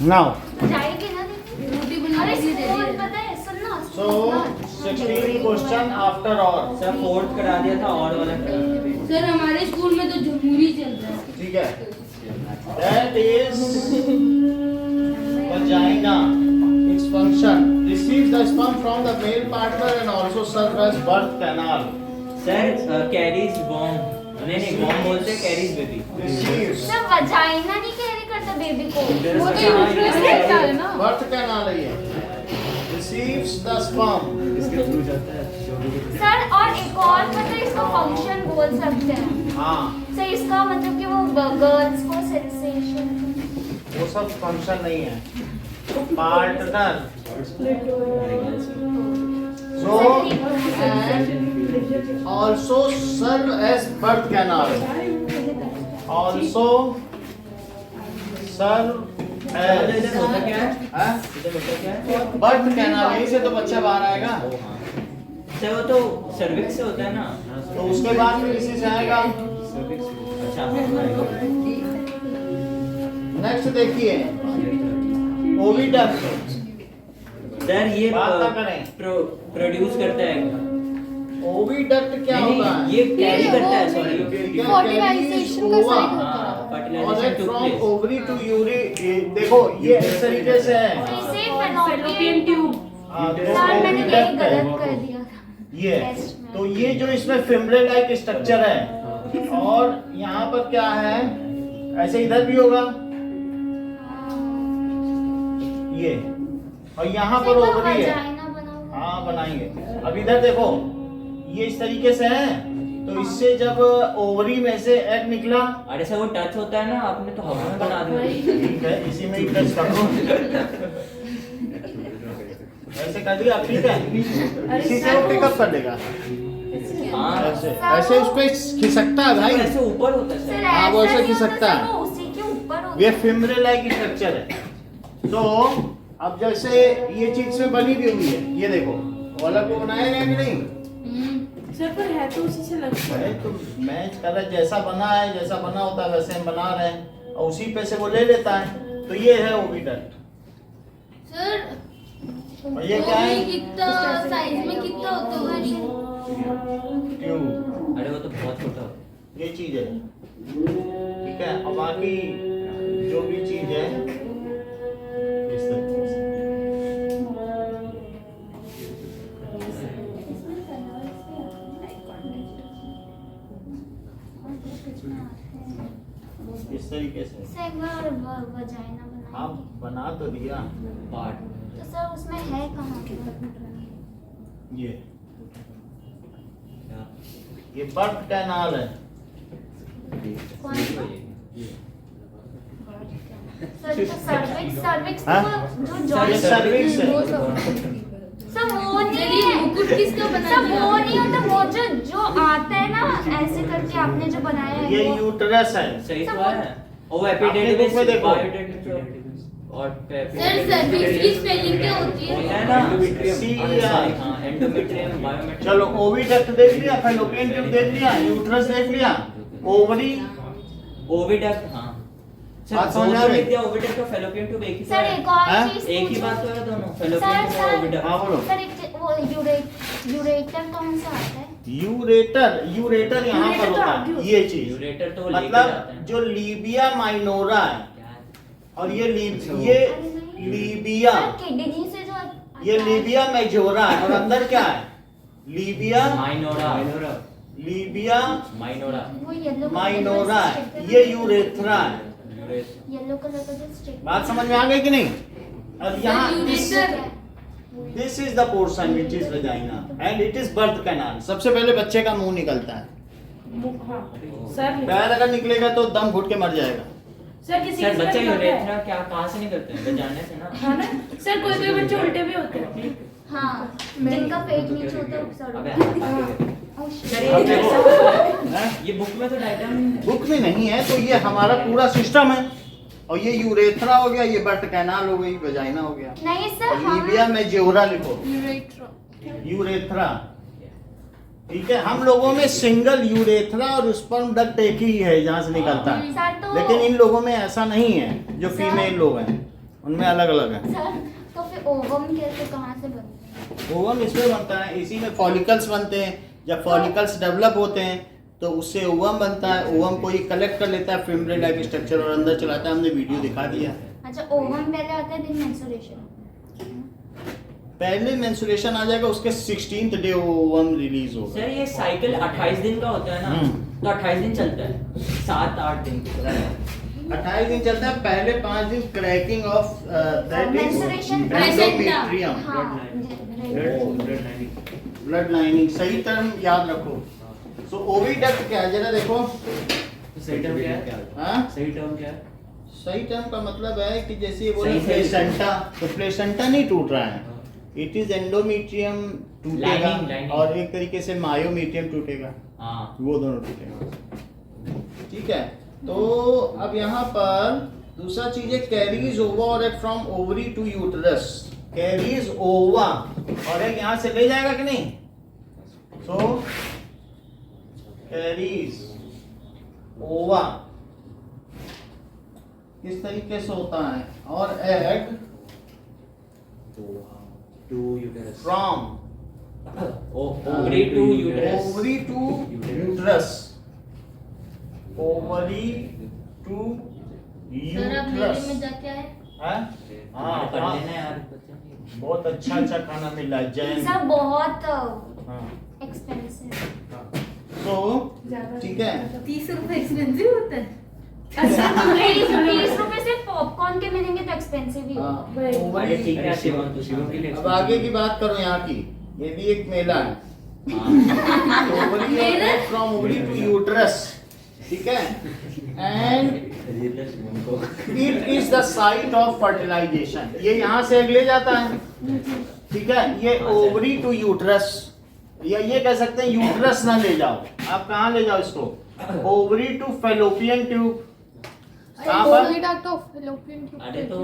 Now जाएगी ना दीदी अरे स्कूल पता है सुनना सो 16 क्वेश्चन आफ्टर और सर फोर्थ करा दिया था और वाला करा दिया। सर हमारे स्कूल में तो जमहूरी चल रहा है। ठीक है that is vagina its function receives the sperm from the male partner and also serves as birth canal sir carries bomb नहीं बॉम्ब बोलते कैरीज बेबी। receives सब वजाइना नहीं कैरी करता बेबी को वो तो यूट्रस रहता है ना। birth canal है ये receives the sperm इसके थ्रू जाता है सर और एक और मतलब इसका फंक्शन बोल सकते हैं हाँ सर इसका मतलब कि वो गर्ल्स को सेंसेशन वो सब फंक्शन नहीं है partner so and also serve as birth canal also serve इधर होता क्या है? as इधर होता क्या है? बर्थ कैनाल यहीं से तो बच्चा बाहर आएगा सर वो तो सर्विक्स से होता है ना। तो उसके बाद फिर इसी से आएगा अच्छा नेक्स्ट देखिए ओविडक्ट सर ये बात ना करें। प्रोड्यूस करता है ओविडक्ट क्या नहीं, होता है ये कैरी करता है सॉरी Fertilization का side होता है। Fertilisation to from place. Ovary to यूरी देखो ये इस तरीके से है इसे फेलोपियन फेलोपियन ट्यूब। हाँ, सर मैंने oviduct यही है। गलत कर दिया था ये टेस्ट में। तो ये जो इसमें फिमरे लाइक स्ट्रक्चर है और यहाँ पर क्या है ऐसे इधर भी होगा ये और यहाँ पर देखो, ओवरी है वजाइना बना हुआ हाँ बनाएंगे अब इधर देखो ये इस तरीके से है तो इससे जब ओवरी में से एग निकला अरे सर वो टच होता है ना आपने तो हवा में बना दिया। ठीक है इसी में ही टच कर दो ऐसे कर दिया ठीक है इसी से वो पिकअप कर देगा हाँ ऐसे ऐसे उस पे खिसकता है भाई ऐसे ऊपर होता है सर सर। हाँ, वो ऐसे ऐसा नहीं खिसकता होता, है। सर, वो उसी के ऊपर होता ये फिमरे लाइक स्ट्रक्चर है तो अब जैसे ये चीज में बनी भी हुई है ये देखो वाला को बनाया गया कि नहीं सर पर है तो उसी से लगता अरे है। तो मैच कर रहा है जैसा बना है जैसा बना होता है वैसे हम बना रहे हैं और उसी पे से वो ले लेता है तो ये है ओविडक्ट सर और ये क्या है कितना साइज में कितना होता होगा ट्यूब अरे वो तो बहुत छोटा होता है। ये चीज है ठीक है और बाकी जो भी चीज है इस तरीके से इस तरीके से सर एक बार वजाइना बना हाँ बना तो दिया पार्ट तो सर उसमें है कहाँ ये क्या? ये बर्थ कैनाल है कौन सा? सर तो सर्विक्स सर्विक्स हाँ? तो जो ये जॉइंट सर्विक्स है सब वो नहीं है मुकुट किसका बना सब दिया? वो नहीं होता वो जो आता है ना ऐसे करके आपने जो बनाया है ये वो यूटरस है सही सब तो है और वो आपने एपिडेमिस book में देखो। और सर सर्विक्स की स्पेलिंग क्या होती है? होता है ना CER हाँ एंडोमेट्रियम बायोमेट्रियम। चलो ओविडक्ट देख लिया फैलोपियन ट्यूब देख लिया यूटरस देख लिया ओवरी ओविडक्ट हाँ सर बात समझ आ दोनों गई? लिख दिया ओविडक्ट और फैलोपियन ट्यूब एक ही तो सर है। एक और हाँ? चीज एक ही बात तो है दोनों फैलोपियन ट्यूब और ओविडक्ट। हाँ बोलो सर एक वो यूरेटर कौन सा आता है यूरेटर यूरेटर यहाँ पर होता है ये चीज यूरेटर तो वो लेके जाते मतलब हैं। जो लीबिया माइनोरा है क्या है? और ये अरे लीबिया सर किडनी से जो ये लीबिया मेजोरा है और अंदर क्या है लीबिया माइनोरा लीबिया वो माइनोरा येलो माइनोरा है ये यूरेथ्रा है येलो कलर का जो स्टिक बात समझ में आ गई कि नहीं अब यहाँ ureter. This is the portion which is vagina and it is birth canal सबसे पहले बच्चे का मुंह निकलता है सर पैर अगर निकलेगा तो दम घुट के मर जाएगा सर किसी सर किसी बच्चा का यूरेथ्रा क्या कहाँ से निकलते हैं बजाने से ना हाँ ना सर कोई कोई बच्चे उल्टे भी होते हैं हाँ जिनका पेट नीचे होता है अबे सर हाँ, सर अब देखो हैं? ये बुक में तो डायग्राम बुक में नहीं है तो ये हमारा पूरा सिस्टम है और ये यूरेथ्रा हो गया ये बर्थ कैनाल हो गई वजाइना हो गया नहीं सर और लीबिया में जेवरा लिखो यूरेट्रो यूरेथ्रा ठीक है, हम लोगों में सिंगल यूरेथ्रा और स्पर्म डक्ट एक ही है जहाँ से निकलता है, सर तो लेकिन इन लोगों में ऐसा नहीं है, जो सर- फीमेल लोग हैं उनमें अलग अलग है। सर तो फिर ओवम कैसे कहाँ से बनते हैं? ओवम इसमें बनता है, इसी में फॉलिकल्स बनते हैं, जब फॉलिकल्स डेवलप होते हैं तो उससे ओवम बनता है, ओवम को ये कलेक्ट कर लेता है फिम्ब्रे लाइक स्ट्रक्चर और अंदर चलाता है, हमने वीडियो दिखा दिया। अच्छा ओवम पहले आता है दिन मेंस्ट्रुएशन। पहले मेंस्ट्रुएशन आ जाएगा, उसके 16th डे ओवम रिलीज होगा। सर ये साइकिल 28 दिन का होता है ना, तो 28 दिन चलता है, 7-8 दिन की तरह। 28 दिन चलता है, पहले 5 दिन cracking of that is Menstruation endometrium, हाँ ब्लड लाइनिंग, सही टर्म याद रखो। सो ओविडक्ट क्या है जरा देखो। सही टर्म क्या है? हाँ, सही टर्म क्या है? सही टर्म का मतलब है कि जैसे ये बोले सही- सही- प्लेसेंटा, तो प्लेसेंटा नहीं टूट रहा है, इट इज एंडोमेट्रियम टूटेगा Lining. और एक तरीके से मायोमेट्रियम टूटेगा, हाँ वो दोनों टूटेगा। ठीक है, तो अब यहाँ पर दूसरा चीज है कैरीज ओवा और एक from ovary to uterus. Carries ova और एक यहाँ से ले जाएगा कि नहीं, सो कैरीज ओवा किस तरीके से होता है, और egg to uterus, from ovary to uterus, ovary to uterus, ovary to sir अब मेले में यूटरस। जाके आए? हाँ पढ़ हाँ, लेना यार बच्चे। बहुत अच्छा खाना मिल रहा है जैन। सर बहुत हाँ एक्सपेंसिव। तो ठीक है, 30 रुपए एक्सपेंसिव होता है। 20 रुपए से पॉपकॉर्न के मिलेंगे तो एक्सपेंसिव ही हाँ, होगा। वही। ओवरी। ठीक है शिवम, तो शिवम के लिए अब आगे की बात करो यहाँ की, ये भी एक मेला है। हाँ। ओवरी और फ्रॉम ओवरी टू यूटरस, ठीक है, and it is the site of fertilisation. ये यहाँ से एग ले जाता है, ठीक है, ये ओवरी टू यूटरस, या ये कह सकते हैं यूटरस ना ले जाओ, आप कहाँ ले जाओ इसको, ओवरी टू फेलोपियन ट्यूब। कहाँ पर? अरे तो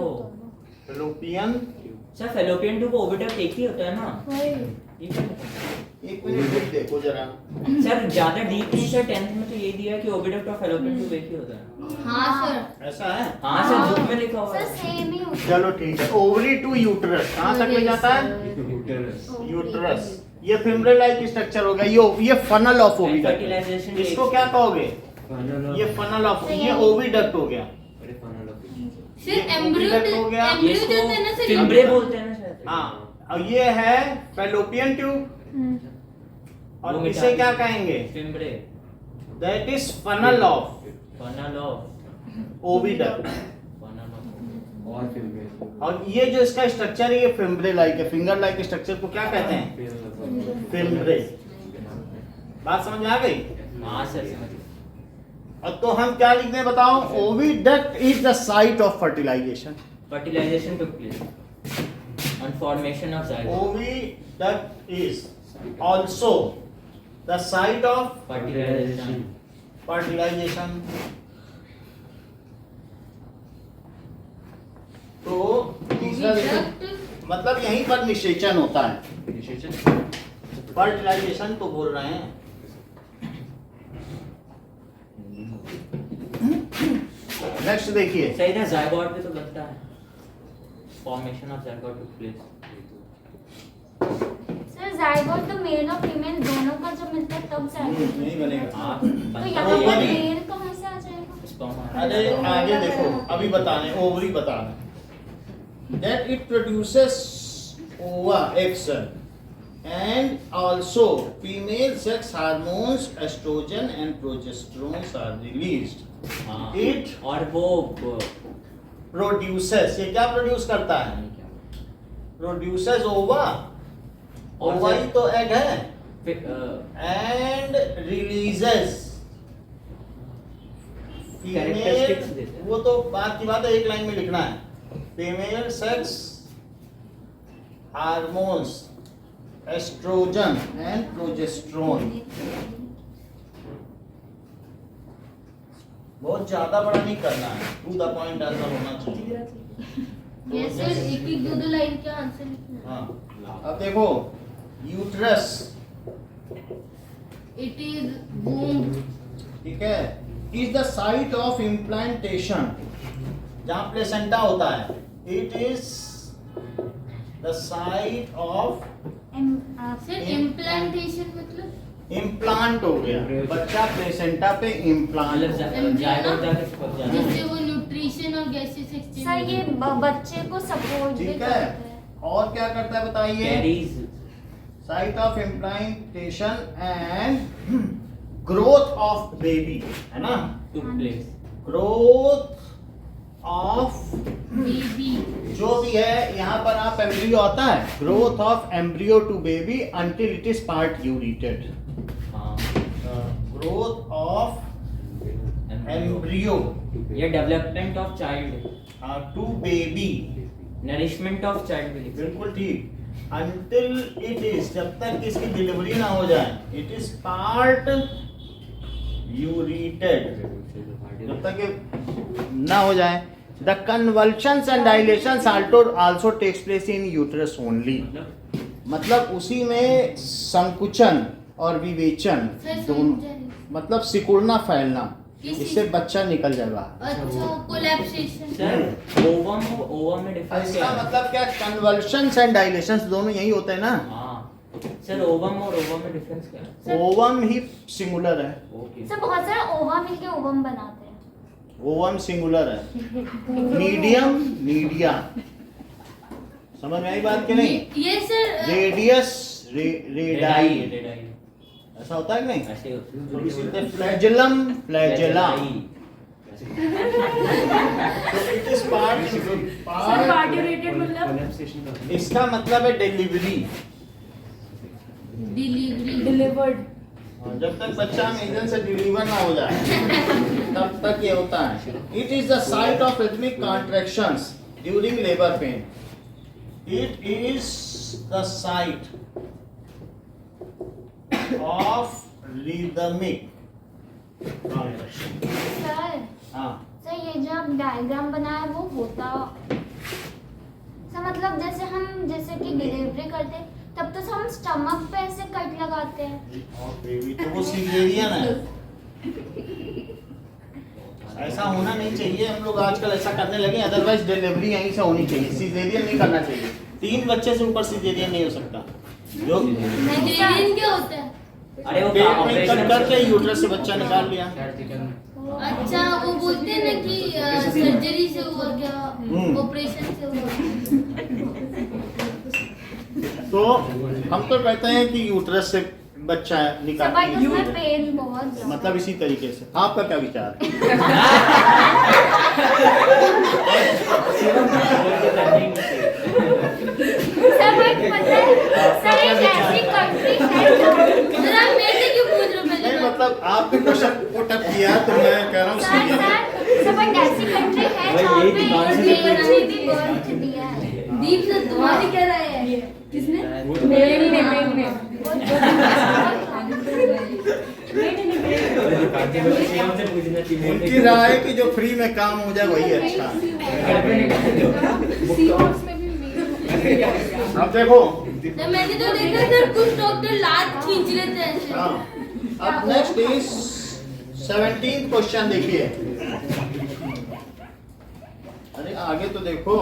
fallopian. Sir fallopian tube oviduct एक ही होता है ना? ये क्या है? एक मिनट रुक देखो जरा। सर ज्यादा डीप नहीं सर, 10th में तो ये दिया है कि ओविडक्ट और फेलोपियन ट्यूब एक ही होता है। हाँ सर। ऐसा है? हाँ सर बुक में लिखा हुआ सर है। सेम ही होता है। चलो ठीक है, ओवरी टू यूटरस कहाँ तक ले जाता है? ओवरी। यूटरस। ये फिम्ब्रे लाइक स्ट्रक्चर होगा, ये फनल ऑफ ओविडक्ट। Fertilization इसको क्या कहोगे? ये फनल ऑफ, ये ओविडक्ट हो गया। सिर्फ एम्ब्रियो ओविडक्ट हो गया। ये एम्ब्रियो जो है ना इसको सर, फिम्ब्रे बोलते हैं ना शायद। हाँ, और ये है फेलोपियन ट्यूब, वो और मिटा इसे क्या दीजिए। कहेंगे? Fimbriae, that is funnel of funnel of, oviduct. Funnel of. और ये जो इसका स्ट्रक्चर है, ये फिम्ब्रे लाइक है, फिंगर लाइक स्ट्रक्चर को क्या कहते हैं? फिम्ब्रे। बात समझ में आ गई? हाँ सर समझ गए। और तो हम क्या लिखते हैं बताओ? Oviduct is the site of fertilisation. Fertilization took place and formation of zygote. Oviduct is also the site of Fertilization. fertilization. तो तीसरा देखो, मतलब यहीं पर निषेचन होता है। फर्टिलाइजेशन तो बोल रहे हैं। नेक्स्ट देखिए, सही था, zygote पे तो बनता है। Formation of zygote took place. Sir zygote तो मेल और फीमेल दोनों का जब मिलता है तब जाइगोट नहीं बनेगा। हाँ, तो बनता यहाँ तो पर ये नहीं। मेल कहाँ से आ जाएगा? Sperm आ अरे रहा है। आगे देखो, अभी बताने ओवरी बताने that it produces ova eggs and also female sex hormones estrogen and progesterone are released. हाँ। It और वो produces, ये क्या प्रोड्यूस करता है? Produces ova, और ova जब- ही तो एग है, फिर, and releases Characteristics फीमेल, देते हैं। वो तो बात की बात है, एक लाइन में लिखना है। Female sex hormones oestrogen and progesterone. बहुत ज्यादा बड़ा नहीं करना है, टू द पॉइंट आंसर होना चाहिए। ये सर एक दो लाइन का आंसर लिखना है। हाँ, अब देखो यूट्रस It is womb. ठीक है, is the site of implantation, जहाँ प्लेसेंटा होता है, it is the site of sir implantation मतलब इम्प्लांट हो गया, बच्चा प्लेसेंटा पे इम्प्लांट मतलब जायगोट जाके पक जाना। जिससे वो न्यूट्रिशन और गैसेस एक्सचेंज। सर ये बच्चे को सपोर्ट भी ठीक करता है, है। और क्या करता है बताइए, carries site of implantation and growth of baby, है ना, to place. Growth of baby. जो भी है, यहाँ पर आप एम्ब्रियो आता है, growth of embryo to baby until it is parturated, हाँ ग्रोथ ऑफ एम्ब्रियो ये development of child, to baby, nourishment of child भी लिखा है। बिल्कुल ठीक, अंटिल इट इज, जब तक इसकी डिलीवरी ना हो जाए, इट इज पार्ट यूरिटेड, जब तक ये ना हो जाए, the convulsions and dilations also takes place in uterus only, मतलब उसी में संकुचन और विवेचन दोनों, मतलब सिकुड़ना फैलना, इससे बच्चा निकल जाएगा। अच्छा कोलैप्सेशन। सर ओवम में डिफरेंस क्या इसका है? मतलब क्या, कन्वल्शंस एंड डायलेशंस दोनों यही होते हैं ना, हाँ सर ओवम और ओवम में डिफरेंस क्या है? ओवम ही सिंगुलर है, ओके सर बहुत सारे ओवा मिलके ओवम बनाते हैं। ओवम सिंगुलर है, मीडियम मीडिया, समझ में आई बात कि नहीं, ये सर रेडियस रेडाई, रेडाई ऐसा होता है कि नहीं, ऐसे होती तो इसी तरह फ्लैजेलम फ्लैजेला, तो इट इज पार्ट, मतलब इसका मतलब है डिलीवरी, डिलीवर्ड। जब तक बच्चा मेजन से डिलीवर ना हो जाए तब तक ये होता है। It is the site of rhythmic contractions during labour pain, it is the site of rhythmic contraction. Sir हाँ, सर ये जो आप डायग्राम बनाया वो होता सर, मतलब जैसे कि डिलीवरी करते तब तो हम स्टमक पे ऐसे कट लगाते हैं। और बेबी तो वो सीजेरियन है, ऐसा होना नहीं चाहिए, हम लोग आजकल ऐसा करने लगे, अदरवाइज डिलीवरी यहीं से होनी चाहिए, सीजेरियन नहीं करना चाहिए, 3 बच्चे से ऊपर सीजेरियन नहीं हो सकता। जो सिजेरियन क्या होता है? अरे वो पेट में ऑपरेशन कट करके यूट्रस से बच्चा निकाल लिया। अच्छा वो बोलते हैं ना कि सर्जरी से हुआ क्या, ऑपरेशन से हुआ। तो हम तो कहते हैं कि यूट्रस से बच्चा सर निकाल, बट उसमें पेन बहुत ज्यादा। मतलब इसी तरीके से। आपका क्या विचार है? सर बट पता है सर एक ऐसी कंट्री है जरा मेरे से क्यों पूछ रहे हो नहीं, पहले? मतलब आपने क्वेश्चन पुट अप किया तो मैं कह रहा हूँ सर सीरियस। सर बट ऐसी कंट्री है भाई, जहाँ यही पे दिमाग से बेबी भी बर्थ दिया है। दीप से तुम्हारी क्या राय है? किसने? उनकी राय है कि जो फ्री में काम हो जाए वही अच्छा है। अब देखो, तो मैंने तो देखा सर कुछ डॉक्टर लात खींच लेते हैं ऐसे। हाँ, अब नेक्स्ट इज 17th क्वेश्चन देखिए। अरे आगे तो देखो,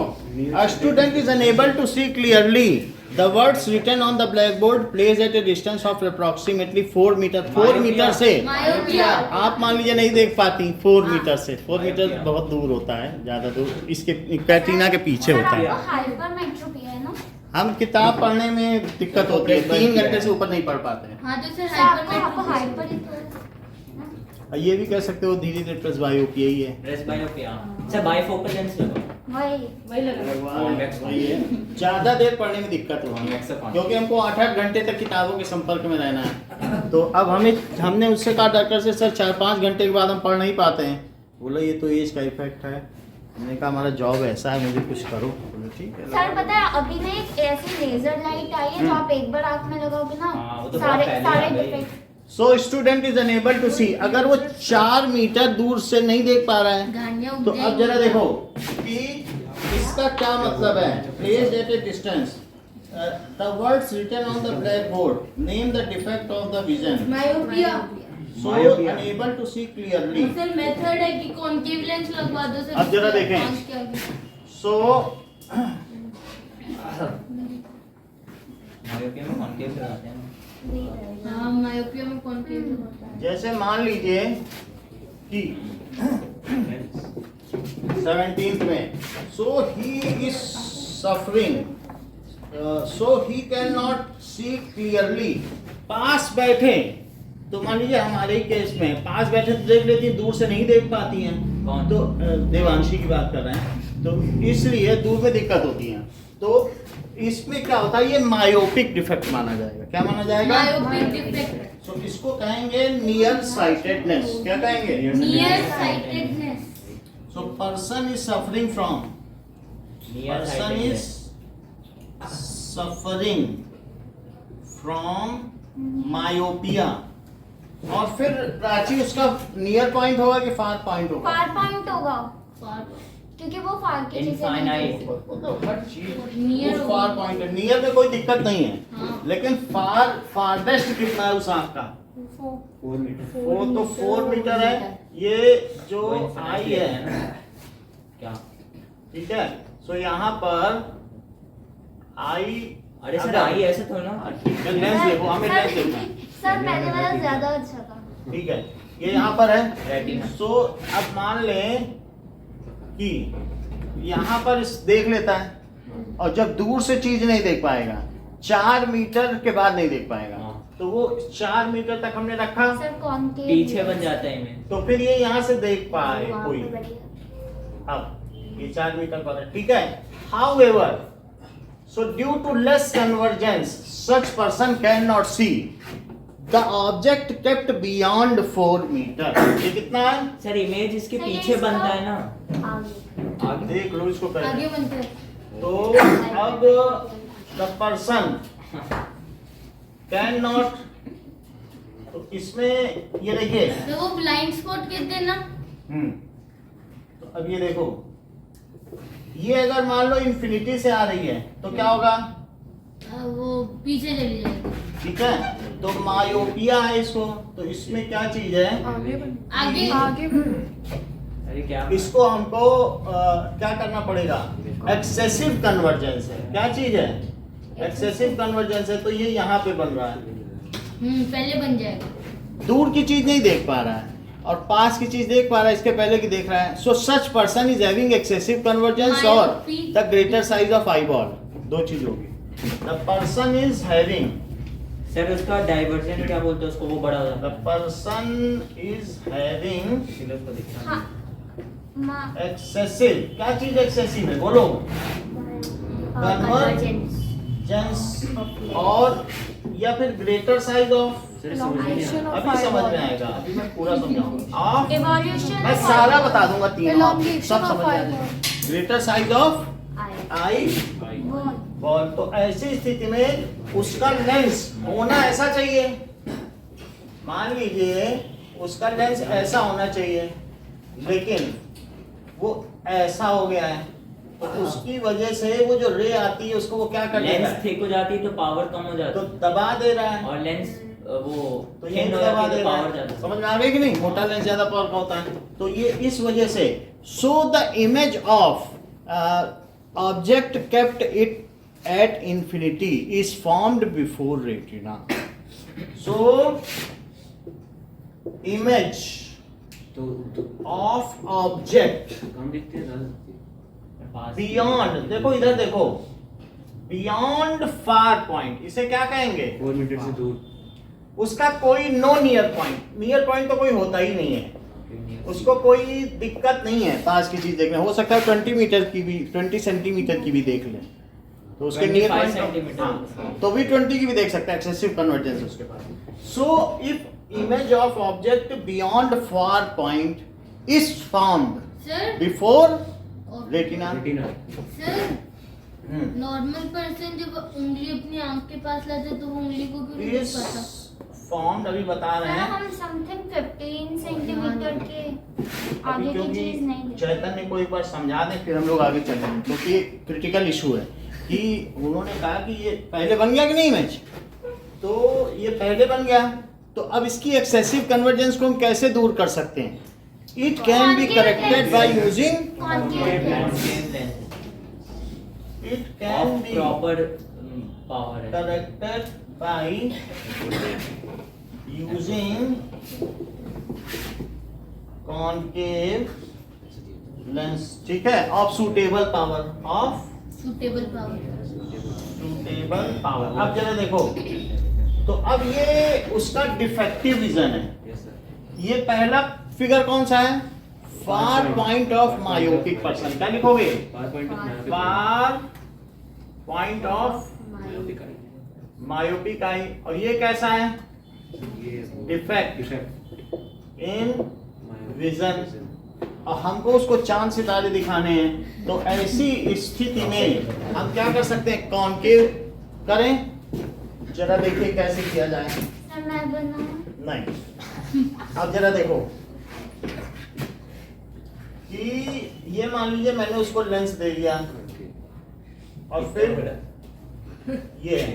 a student is unable to see clearly the words written on the blackboard placed at a distance of approximately 4 meter। 4 metre से मायोपिया। आप मान लीजिए नहीं देख पाती, 4 मीटर से, 4 मीटर बहुत दूर होता है, ज्यादा दूर, इसके कैटरीना के पीछे सर होता है। आपको हाइपरमेट्रोपी है ना? हम किताब पढ़ने में दिक्कत होती है, 3 घंटे से ऊपर नहीं पढ़ पाते हैं। हाँ तो सर सर आपको हाइपर ही तो है ना? और ये भी कह सकते हो धीरे धीरे प्रेसबायोपी यही है। प्रेसबायोपिया अच्छा बाइफोकल लेंस लगा वही है, ज्यादा देर पढ़ने में दिक्कत होती है क्योंकि हमको 8-8 घंटे तक किताबों के संपर्क में रहना है। तो अब हमने उससे कहा डॉक्टर से, सर 4-5 घंटे के बाद हम पढ़ नहीं पाते हैं। बोला ये तो एज का इफेक्ट है। हमने कहा हमारा जॉब ऐसा है, मुझे कुछ करो। बोले ठीक है। सर पता है अभी ना एक ऐसी लेजर लाइट आई है जो आप एक बार आंख में लगाओगे ना हाँ, वो तो बहुत सारे पहले सारे आ गई। Defect. So student is unable to see, अगर वो 4 मीटर दूर से नहीं देख पा रहा है गांडियाँ उग तो अब जाएंगी। जरा देखो कि इसका क्या मतलब है। Placed at A distance, the words written on the blackboard. Name the defect of the vision. Myopia. So Myopia. unable to see clearly. Sir method है कि कॉनकेव लेंस लगवा दो सर। अब जरा देखें। आँख के आगे। So मायोपिया में कॉनकेव लगाते हैं ना। हाँ मायोपिया में कॉनकेव लगवाता है। जैसे मान लीजिए कि 17th में, so he is suffering, so he cannot see clearly. पास बैठे तो मान लीजिए हमारे ही केस में पास बैठे तो देख लेती हैं, दूर से नहीं देख पाती हैं। कौन? तो देवांशी की बात कर रहे हैं, तो इसलिए दूर में दिक्कत होती है। तो इसमें क्या होता है, ये मायोपिक डिफेक्ट माना जाएगा। क्या माना जाएगा? Myopic defect. तो इसको कहेंगे नियर साइटेडनेस। क्या कहेंगे? Near sightedness. So person is suffering from. Near Person is suffering from myopia. और फिर प्राची उसका नियर पॉइंट होगा कि फार पॉइंट होगा? फार पॉइंट होगा क्योंकि वो फार की चीजें नहीं Infinite. वो तो हर चीज नियर वो फार पॉइंट है। नियर में कोई दिक्कत नहीं है, हाँ। लेकिन फारदेस्ट कितना है उस आंख का? 4 मीटर। वो तो 4 मीटर है। ये जो वो infinite आई है है, ना? क्या? ठीक है। सो यहाँ पर आई, अरे सर आई ऐसे थोड़ा ना। लेंस देखो, हमें लेंस देखना है। सर पहले वाला ज्यादा अच्छा था। ठीक है, ये यहाँ पर है। रेटिना। सो अब मान लें कि यहाँ पर देख लेता है, और जब दूर से चीज नहीं देख पाएगा, 4 मीटर के बाद नहीं देख पाएगा, हाँ। तो वो 4 मीटर तक हमने रखा, सर कौन के पीछे बन जाता है इमेज। तो फिर ये यहाँ से देख पाए वहाँ कोई। पे बढ़िया। अब ये 4 मीटर पर है, ठीक है। However, so due to less convergence, such person cannot see the object kept beyond 4 meter. ये कितना है? सर इमेज इसके सर, पीछे इसका- बनता है ना। आगे आगे देख लो इसको पहले। आगे बनता है। तो अब the person cannot, तो इसमें ये देखिए, तो वो ब्लाइंड स्पॉट कहते हैं ना। तो अब ये देखो, ये अगर मान लो इन्फिनिटी से आ रही है तो क्या होगा? वो पीछे चली जाएगी। ठीक है, तो मायोपिया है इसको, तो इसमें क्या चीज है? आगे अरे क्या? इसको हमको क्या करना पड़ेगा? एक्सेसिव कन्वर्जेंस है। क्या चीज है? एक्सेसिव कन्वर्जेंस है। तो ये यहाँ पे बन रहा है, पहले बन जाएगा। दूर की चीज नहीं देख पा रहा है और पास की चीज देख पा रहा है, इसके पहले की देख रहा है। So such person is having excessive convergence और the greater size of eyeball. दो चीज होगी। The person is having, sir उसका डाइवर्जेंट क्या बोलते हैं उसको, वो बड़ा हो द जाता है। पर्सन इज हैविंग सिलर को दिखता हाँ है। माँ एक्सेसिव। क्या चीज एक्सेसिव है? बोलो। कन्वर्जेंस जेंस और या फिर ग्रेटर साइज ऑफ, सर समझ नहीं आया। अभी समझ में आएगा, अभी मैं पूरा समझाऊंगा। ऑफ एवोल्यूशन मैं सारा बता दूंगा, तीनों सब समझ में आएगा। Greater size of eye ball. तो ऐसी स्थिति में उसका लेंस होना ऐसा चाहिए, मान लीजिए उसका लेंस ऐसा होना चाहिए, लेकिन वो ऐसा हो गया है, तो उसकी वजह से वो जो रे आती है उसको वो क्या कर देता लेंस है? थिक हो जाती है तो पावर कम हो तो जाती है, दबा दे रहा है। और लेंस वो तो ये thin हो दबा जाती दे है तो रहा पावर है। ज्यादा है। समझ में आ गई कि नहीं? मोटा लेंस ज्यादा पावर का होता है, तो ये इस वजह से। So the image of object kept it at infinity is formed before retina. So image तो of object कम दिखते हैं ज़्यादा? पास beyond, देखो इधर देखो, beyond far point, इसे क्या कहेंगे? 4 मीटर से दूर। उसका कोई no near point, near point तो कोई होता ही नहीं है, उसको कोई दिक्कत नहीं है पास की चीज देखने। हो सकता है 20 मीटर की भी, 20 सेंटीमीटर की भी देख ले, तो उसके नियर 25 पॉइंट सेंटीमीटर तो भी 20 की भी देख सकता है, एक्सेसिव कन्वर्जेंस उसके पास। So if image of object beyond far point is found sir before retina. Retina. Sir normal person जब उंगली अपनी आंख के पास लाते तो वो उंगली को क्यों नहीं देख इज पाता? फाउंड, अभी बता रहे हैं हम समथिंग 15 सेंटीमीटर के अभी, आगे की चीज नहीं क्योंकि देख चैतन्य को एक बार समझा दें फिर हम लोग आगे चलेंगे, क्योंकि क्रिटिकल इशू है। कि उन्होंने कहा कि ये पहले बन गया कि नहीं इमेज, तो ये पहले बन गया, तो अब इसकी एक्सेसिव कन्वर्जेंस को हम कैसे दूर कर सकते हैं? It can be corrected by using, concave lens. It can be proper power है। corrected by using concave lens, ठीक है, of suitable power, of suitable power. suitable power। अब जरा देखो, तो अब ये उसका डिफेक्टिव विजन है। Yes, sir. ये पहला फिगर कौन सा है? Far point of myopic person. क्या लिखोगे? PowerPoint of myopic. Far point of Myopic eye. Myopic eye. और ये कैसा है? ये डिफेक्ट defect. इन Myopic विजन। vision. और हमको उसको चांद सितारे दिखाने हैं, तो ऐसी स्थिति में हम क्या कर सकते हैं? कॉन्केव करें। जरा देखिए कैसे किया जाए। सर मैं बनाऊं? नहीं, अब जरा देखो कि ये मान लीजिए मैंने उसको लेंस दे दिया Okay. और फिर ये है,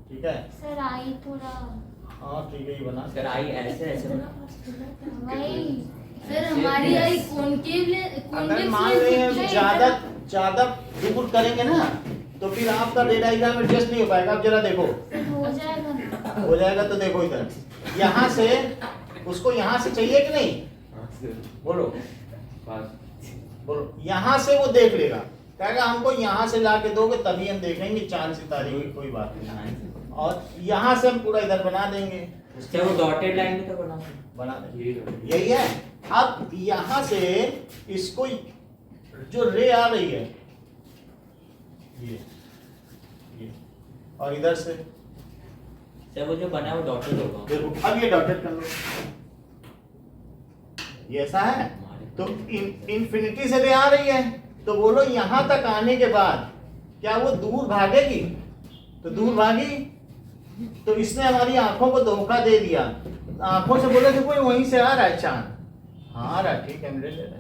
ठीक है। सर आई थोड़ा हाँ ठीक है, ये बना। सर आई ऐसे ऐसे बना। वही सर हमारी आई कॉन्केव अगर मान रहे हैं ज्यादा दूर करेंगे ना, तो फिर आपका रे डायग्राम एडजस्ट नहीं हो पाएगा। अब जरा देखो, हो जाएगा। हो जाएगा। तो देखो इधर, यहाँ से उसको यहाँ से चाहिए कि नहीं? हाँ, sir. बोलो Pass. बोलो, यहाँ से वो देख लेगा, कहेगा हमको यहाँ से ला के दोगे तभी हम देखेंगे चांद सितारे की, कोई बात नहीं। और यहाँ से हम पूरा इधर बना देंगे, उससे वो डॉटेड लाइन भी तो बना। बना देंगे। ये dot. यही है। अब यहाँ से इसको जो रे आ रही है ये और इधर से सर वो जो बना है वो डॉटेड होगा। देखो, अब ये डॉटेड कर लो, ये ऐसा है। तो इंफिनिटी से रे आ रही है, तो बोलो यहाँ तक आने के बाद क्या वो दूर भागेगी? तो दूर भागी, तो इसने हमारी आंखों को धोखा दे दिया। आंखों से बोले थे कोई वहीं से आ रहा है चांद, हाँ आ रहा है, ठीक है, मेरे ले रहे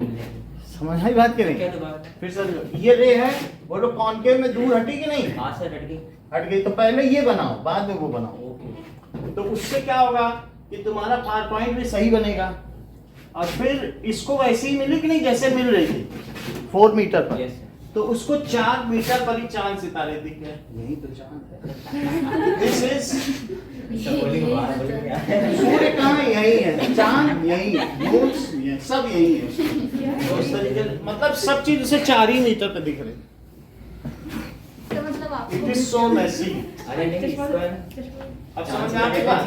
हैं। समझ आई बात के क्या नहीं? दोबारा? फिर सर ये रे है, बोलो कॉन्केव में दूर हटी कि नहीं? हाँ सर हट गई। हट गई, तो पहले ये बनाओ, बाद में वो बनाओ। ओके। तो उससे क्या होगा कि तुम्हारा पावर पॉइंट भी सही बनेगा, और फिर इसको वैसे ही मिली कि नहीं जैसे मिल रही थी 4 मीटर पर। Yes sir. तो उसको 4 मीटर पर ही चांद सितारे दिख गए। यही तो चांद है। दिस इज सब बोलेंगे बाहर बोलेंगे क्या? सूर्य कहाँ है? यही है। चांद यही है, मून ये सब यही है। तो उस तरीके मतलब सब चीज उसे 4 ही मीटर पे दिख रही। तो मतलब आपको इट इज सो मेसी। अरे नहीं इसको है ना। अब समझ में आपकी बात?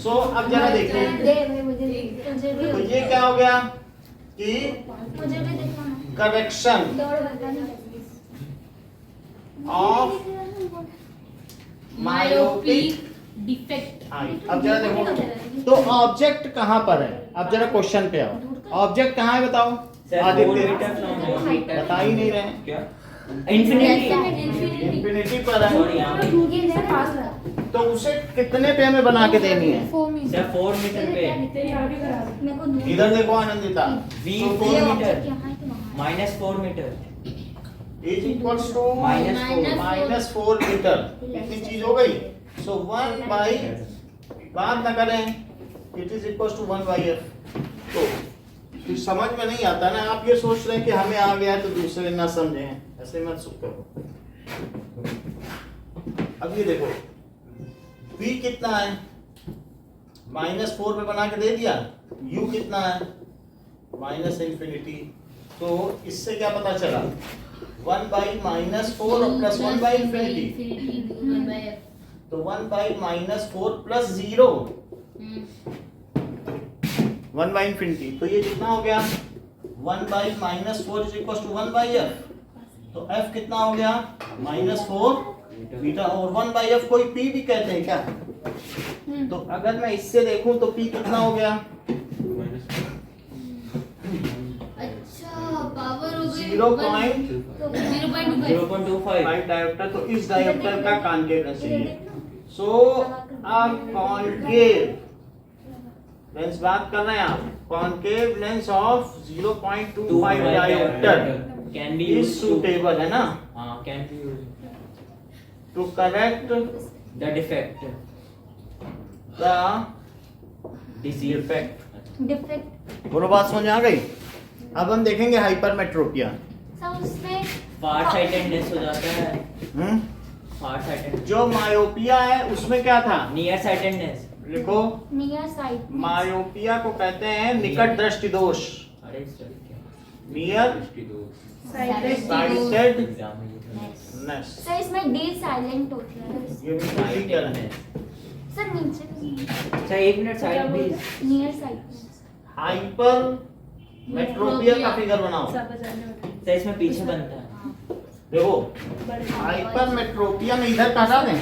सो अब जरा देखिए, दे भाई मुझे भी तो ये क्या हो गया कि मुझे भी दिखाना। करेक्शन दौड़ बताना। Of myopic defect. अब जरा देखो, तो ऑब्जेक्ट कहाँ पर है? अब जरा क्वेश्चन पे आओ, ऑब्जेक्ट कहाँ है बताओ? Sir 4 Aditya metre from metre. बता ही नहीं रहे। क्या? इंफिनिटी। इंफिनिटी पर है, सॉरी यहाँ पे। ये सर पास रहा। तो उसे कितने पे हमें बना के देनी है? सर 4 मीटर पे। मेरे को दूर इधर देखो आनंदिता, V So 4 ये मीटर ऑब्जेक्ट यहाँ है कि वहाँ है? Minus 4 metre. Is equals to minus 4 metre. कितनी चीज हो गई? सो 1 बाई, बात ना करें, it is equals to 1 by F. तो फिर समझ में नहीं आता ना, आप ये सोच रहे हैं कि हमें आ गया तो दूसरे ना समझे, ऐसे मत सुख करो। अब ये देखो v कितना है? -4 पे बना के दे दिया। u कितना है? Minus infinity. तो इससे क्या पता चला? 1 बाई -4 और प्लस 1 बाई इंफिनिटी। तो 1 बाई -4 प्लस 0, 1 बाई इंफिनिटी। तो ये कितना हो गया? 1 by -4 is equal to 1 by F. तो f कितना हो गया? -4 मीटर। और 1 बाई एफ कोई p भी कहते हैं क्या? तो अगर मैं इससे देखूं तो p कितना हो गया? अच्छा पावर हो गई 0.5 0.25। डायोप्टर। तो इस डायोप्टर का कॉन्केव लेंस चाहिए। सो अब कॉन्केव लेंस बात कर रहे हैं आप, concave lens of 0.25 dioptre can be is suitable, है ना, हाँ can be use to correct the defect the disease defect. Defect. बोलो, बात समझ आ गई? अब हम देखेंगे हाइपरमेट्रोपिया। सर उसमें फार साइटेडनेस हो जाता है। हम्म, फार साइटेड, जो मायोपिया है उसमें क्या था, नियर साइटेडनेस। लिखो, नियर साइट। मायोपिया को कहते हैं निकट दृष्टि दोष, अरे सॉरी क्या नियर Sighted. साइटेडनेस। एग्जाम में ये सर इसमें डी साइलेंट होता है। ये बिल्कुल ठीक कह रहे हैं। सर नीचे अच्छा 1 minute side please. Near sight. Hypermetropia का फिगर बनाओ। सर इसमें पीछे बनता है। देखो, हाइपर मेट्रोपिया में इधर हटा दें,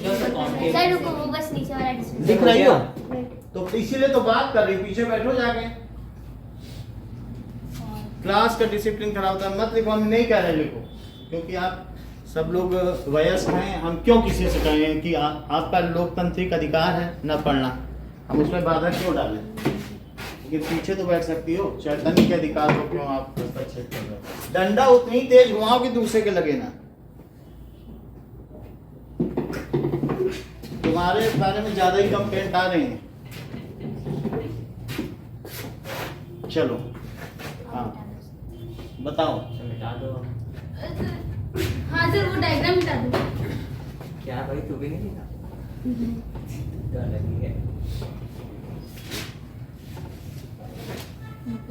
जो सर कॉन्केव सर रुको, वो बस नीचे वाला डिस्प्ले। दिख रही हो तो इसीलिए तो बात कर रही, पीछे बैठो जाके। क्लास का डिसिप्लिन खराब होता है, मत लिखो, हम नहीं कह रहे लिखो, क्योंकि आप सब लोग वयस्क हैं, हम क्यों किसी से कहें कि आपका लोकतांत्रिक अधिकार है न पढ़ना, हम उसमें बाधा क्यों डालें? लेकिन पीछे तो बैठ सकती हो, चैतन्य के अधिकार को क्यों आप हस्तक्षेप कर रहे हो? डंडा उतनी तेज घुमाओ कि दूसरे के लगे ना। तुम्हारे बारे में ज्यादा ही कंप्लेंट आ रहे हैं। चलो, हाँ बताओ। सर मिटा दो। हाँ सर, वो डायग्राम मिटा दो। क्या भाई तू भी नहीं लिखा? तो अलग ही है।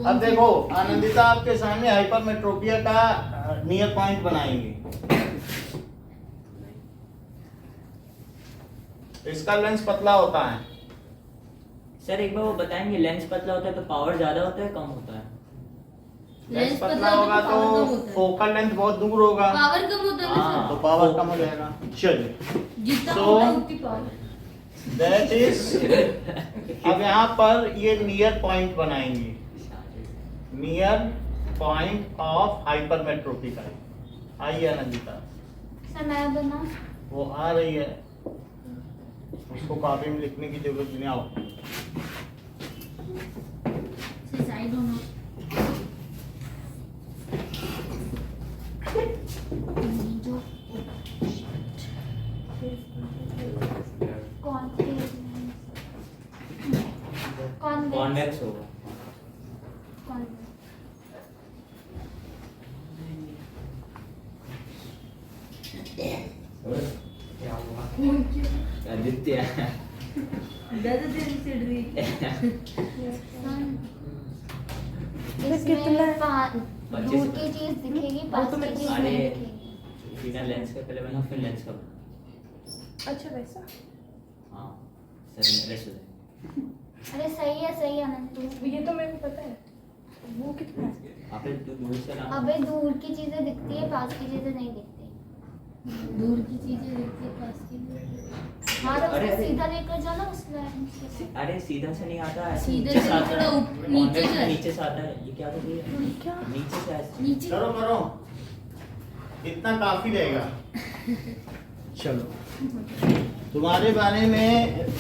अब देखो, आनंदिता आपके सामने हाइपरमेट्रोपिया का नियर पॉइंट बनाएंगे। इसका लेंस पतला होता है। सर एक बार वो बताएंगे, लेंस पतला होता है तो पावर ज्यादा होता है कम होता है? लेंस पतला होगा तो फोकल लेंथ बहुत दूर होगा, पावर कम होता है ना हाँ। तो पावर कम हो जाएगा। चलिए, सर, जितना So- होगा उतनी पावर। दैट इज, अब यहाँ पर ये नियर पॉइंट बनाएंगे, नियर पॉइंट ऑफ हाइपरमेट्रोपी का। आइए आनंदिता, सर मैं बना। वो आ रही है, उसको कॉपी में लिखने की जरूरत नहीं। आओ, सर साइड होना। जो कौन कॉन्वेक्स होगा। कौन क्या हुआ? आदित्य ज़्यादा देर से चिढ़ रही है। इसमें पच्चीस। दूर की चीज दिखेगी, पास की चीज अरे। नहीं दिखेगी। बिना लेंस का पहले बना, फिर लेंस का बना। अच्छा वैसा। हाँ सर मेरे से अरे सही है आनंद। ये तो मेरे को पता है। वो कितना है? आप तू दूर से ना। अबे दूर की चीजें दिखती है, पास की चीजें नहीं दिखती। दूर की चीजें देखते हैं, पास की नहीं देखते। हाँ तो अरे, उसको अरे। सीधा लेकर जाना उस लाइन से। अरे सीधा से नहीं आता है, सीधे नीचे से से आता थोड़ा है। नीचे Convex से। नीचे से आता है। ये क्या कर रही है? क्या? नीचे से ऐसे। नीचे करो करो, इतना काफी रहेगा। चलो, तुम्हारे बारे में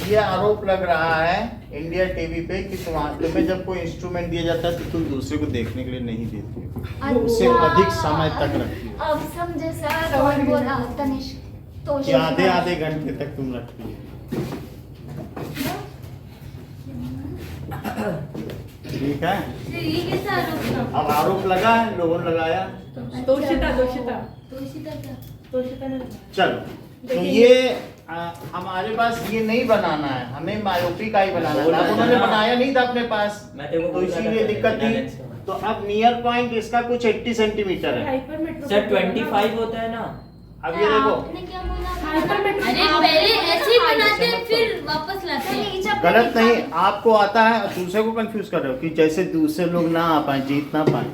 ये आरोप लग रहा है इंडिया टीवी पे कि तुम्हें जब कोई इंस्ट्रूमेंट दिया जाता है तो तुम दूसरे को देखने के लिए नहीं देती हो, उससे अधिक समय तक रखती हो, अब समझे सर। कौन बोला? तनिष्क तो कि आधे आधे घंटे तक तुम रखती हो। ठीक है, सर, ये कैसा आरोप था? अब आरोप लगा है, लोगों ने लगाया। तोशिता तोशिता तोशिता क्या? तोशिता ने चलो, तो ये हमारे पास ये नहीं बनाना है, हमें मायोपी का ही बनाना है। अब उन्होंने बनाया नहीं था अपने पास, मैं तेरे को तो बोल रहा इसीलिए था, दिक्कत बिना थी। लेंस का। तो अब नियर पॉइंट इसका कुछ 80 सेंटीमीटर है। हाइपरमेट्रोपिक सर 25 होता है ना? अब ये देखो, आपने क्या बोला? हाइपरमेट्रोपिक। अरे पहले ऐसे ही बनाते हैं, फिर वापस लाते सर, हैं। नीचे पे गलत लिखा नहीं, है। आपको आता है, दूसरे को कंफ्यूज कर रहे हो कि जैसे दूसरे लोग ना आ पाए, जीत ना पाए।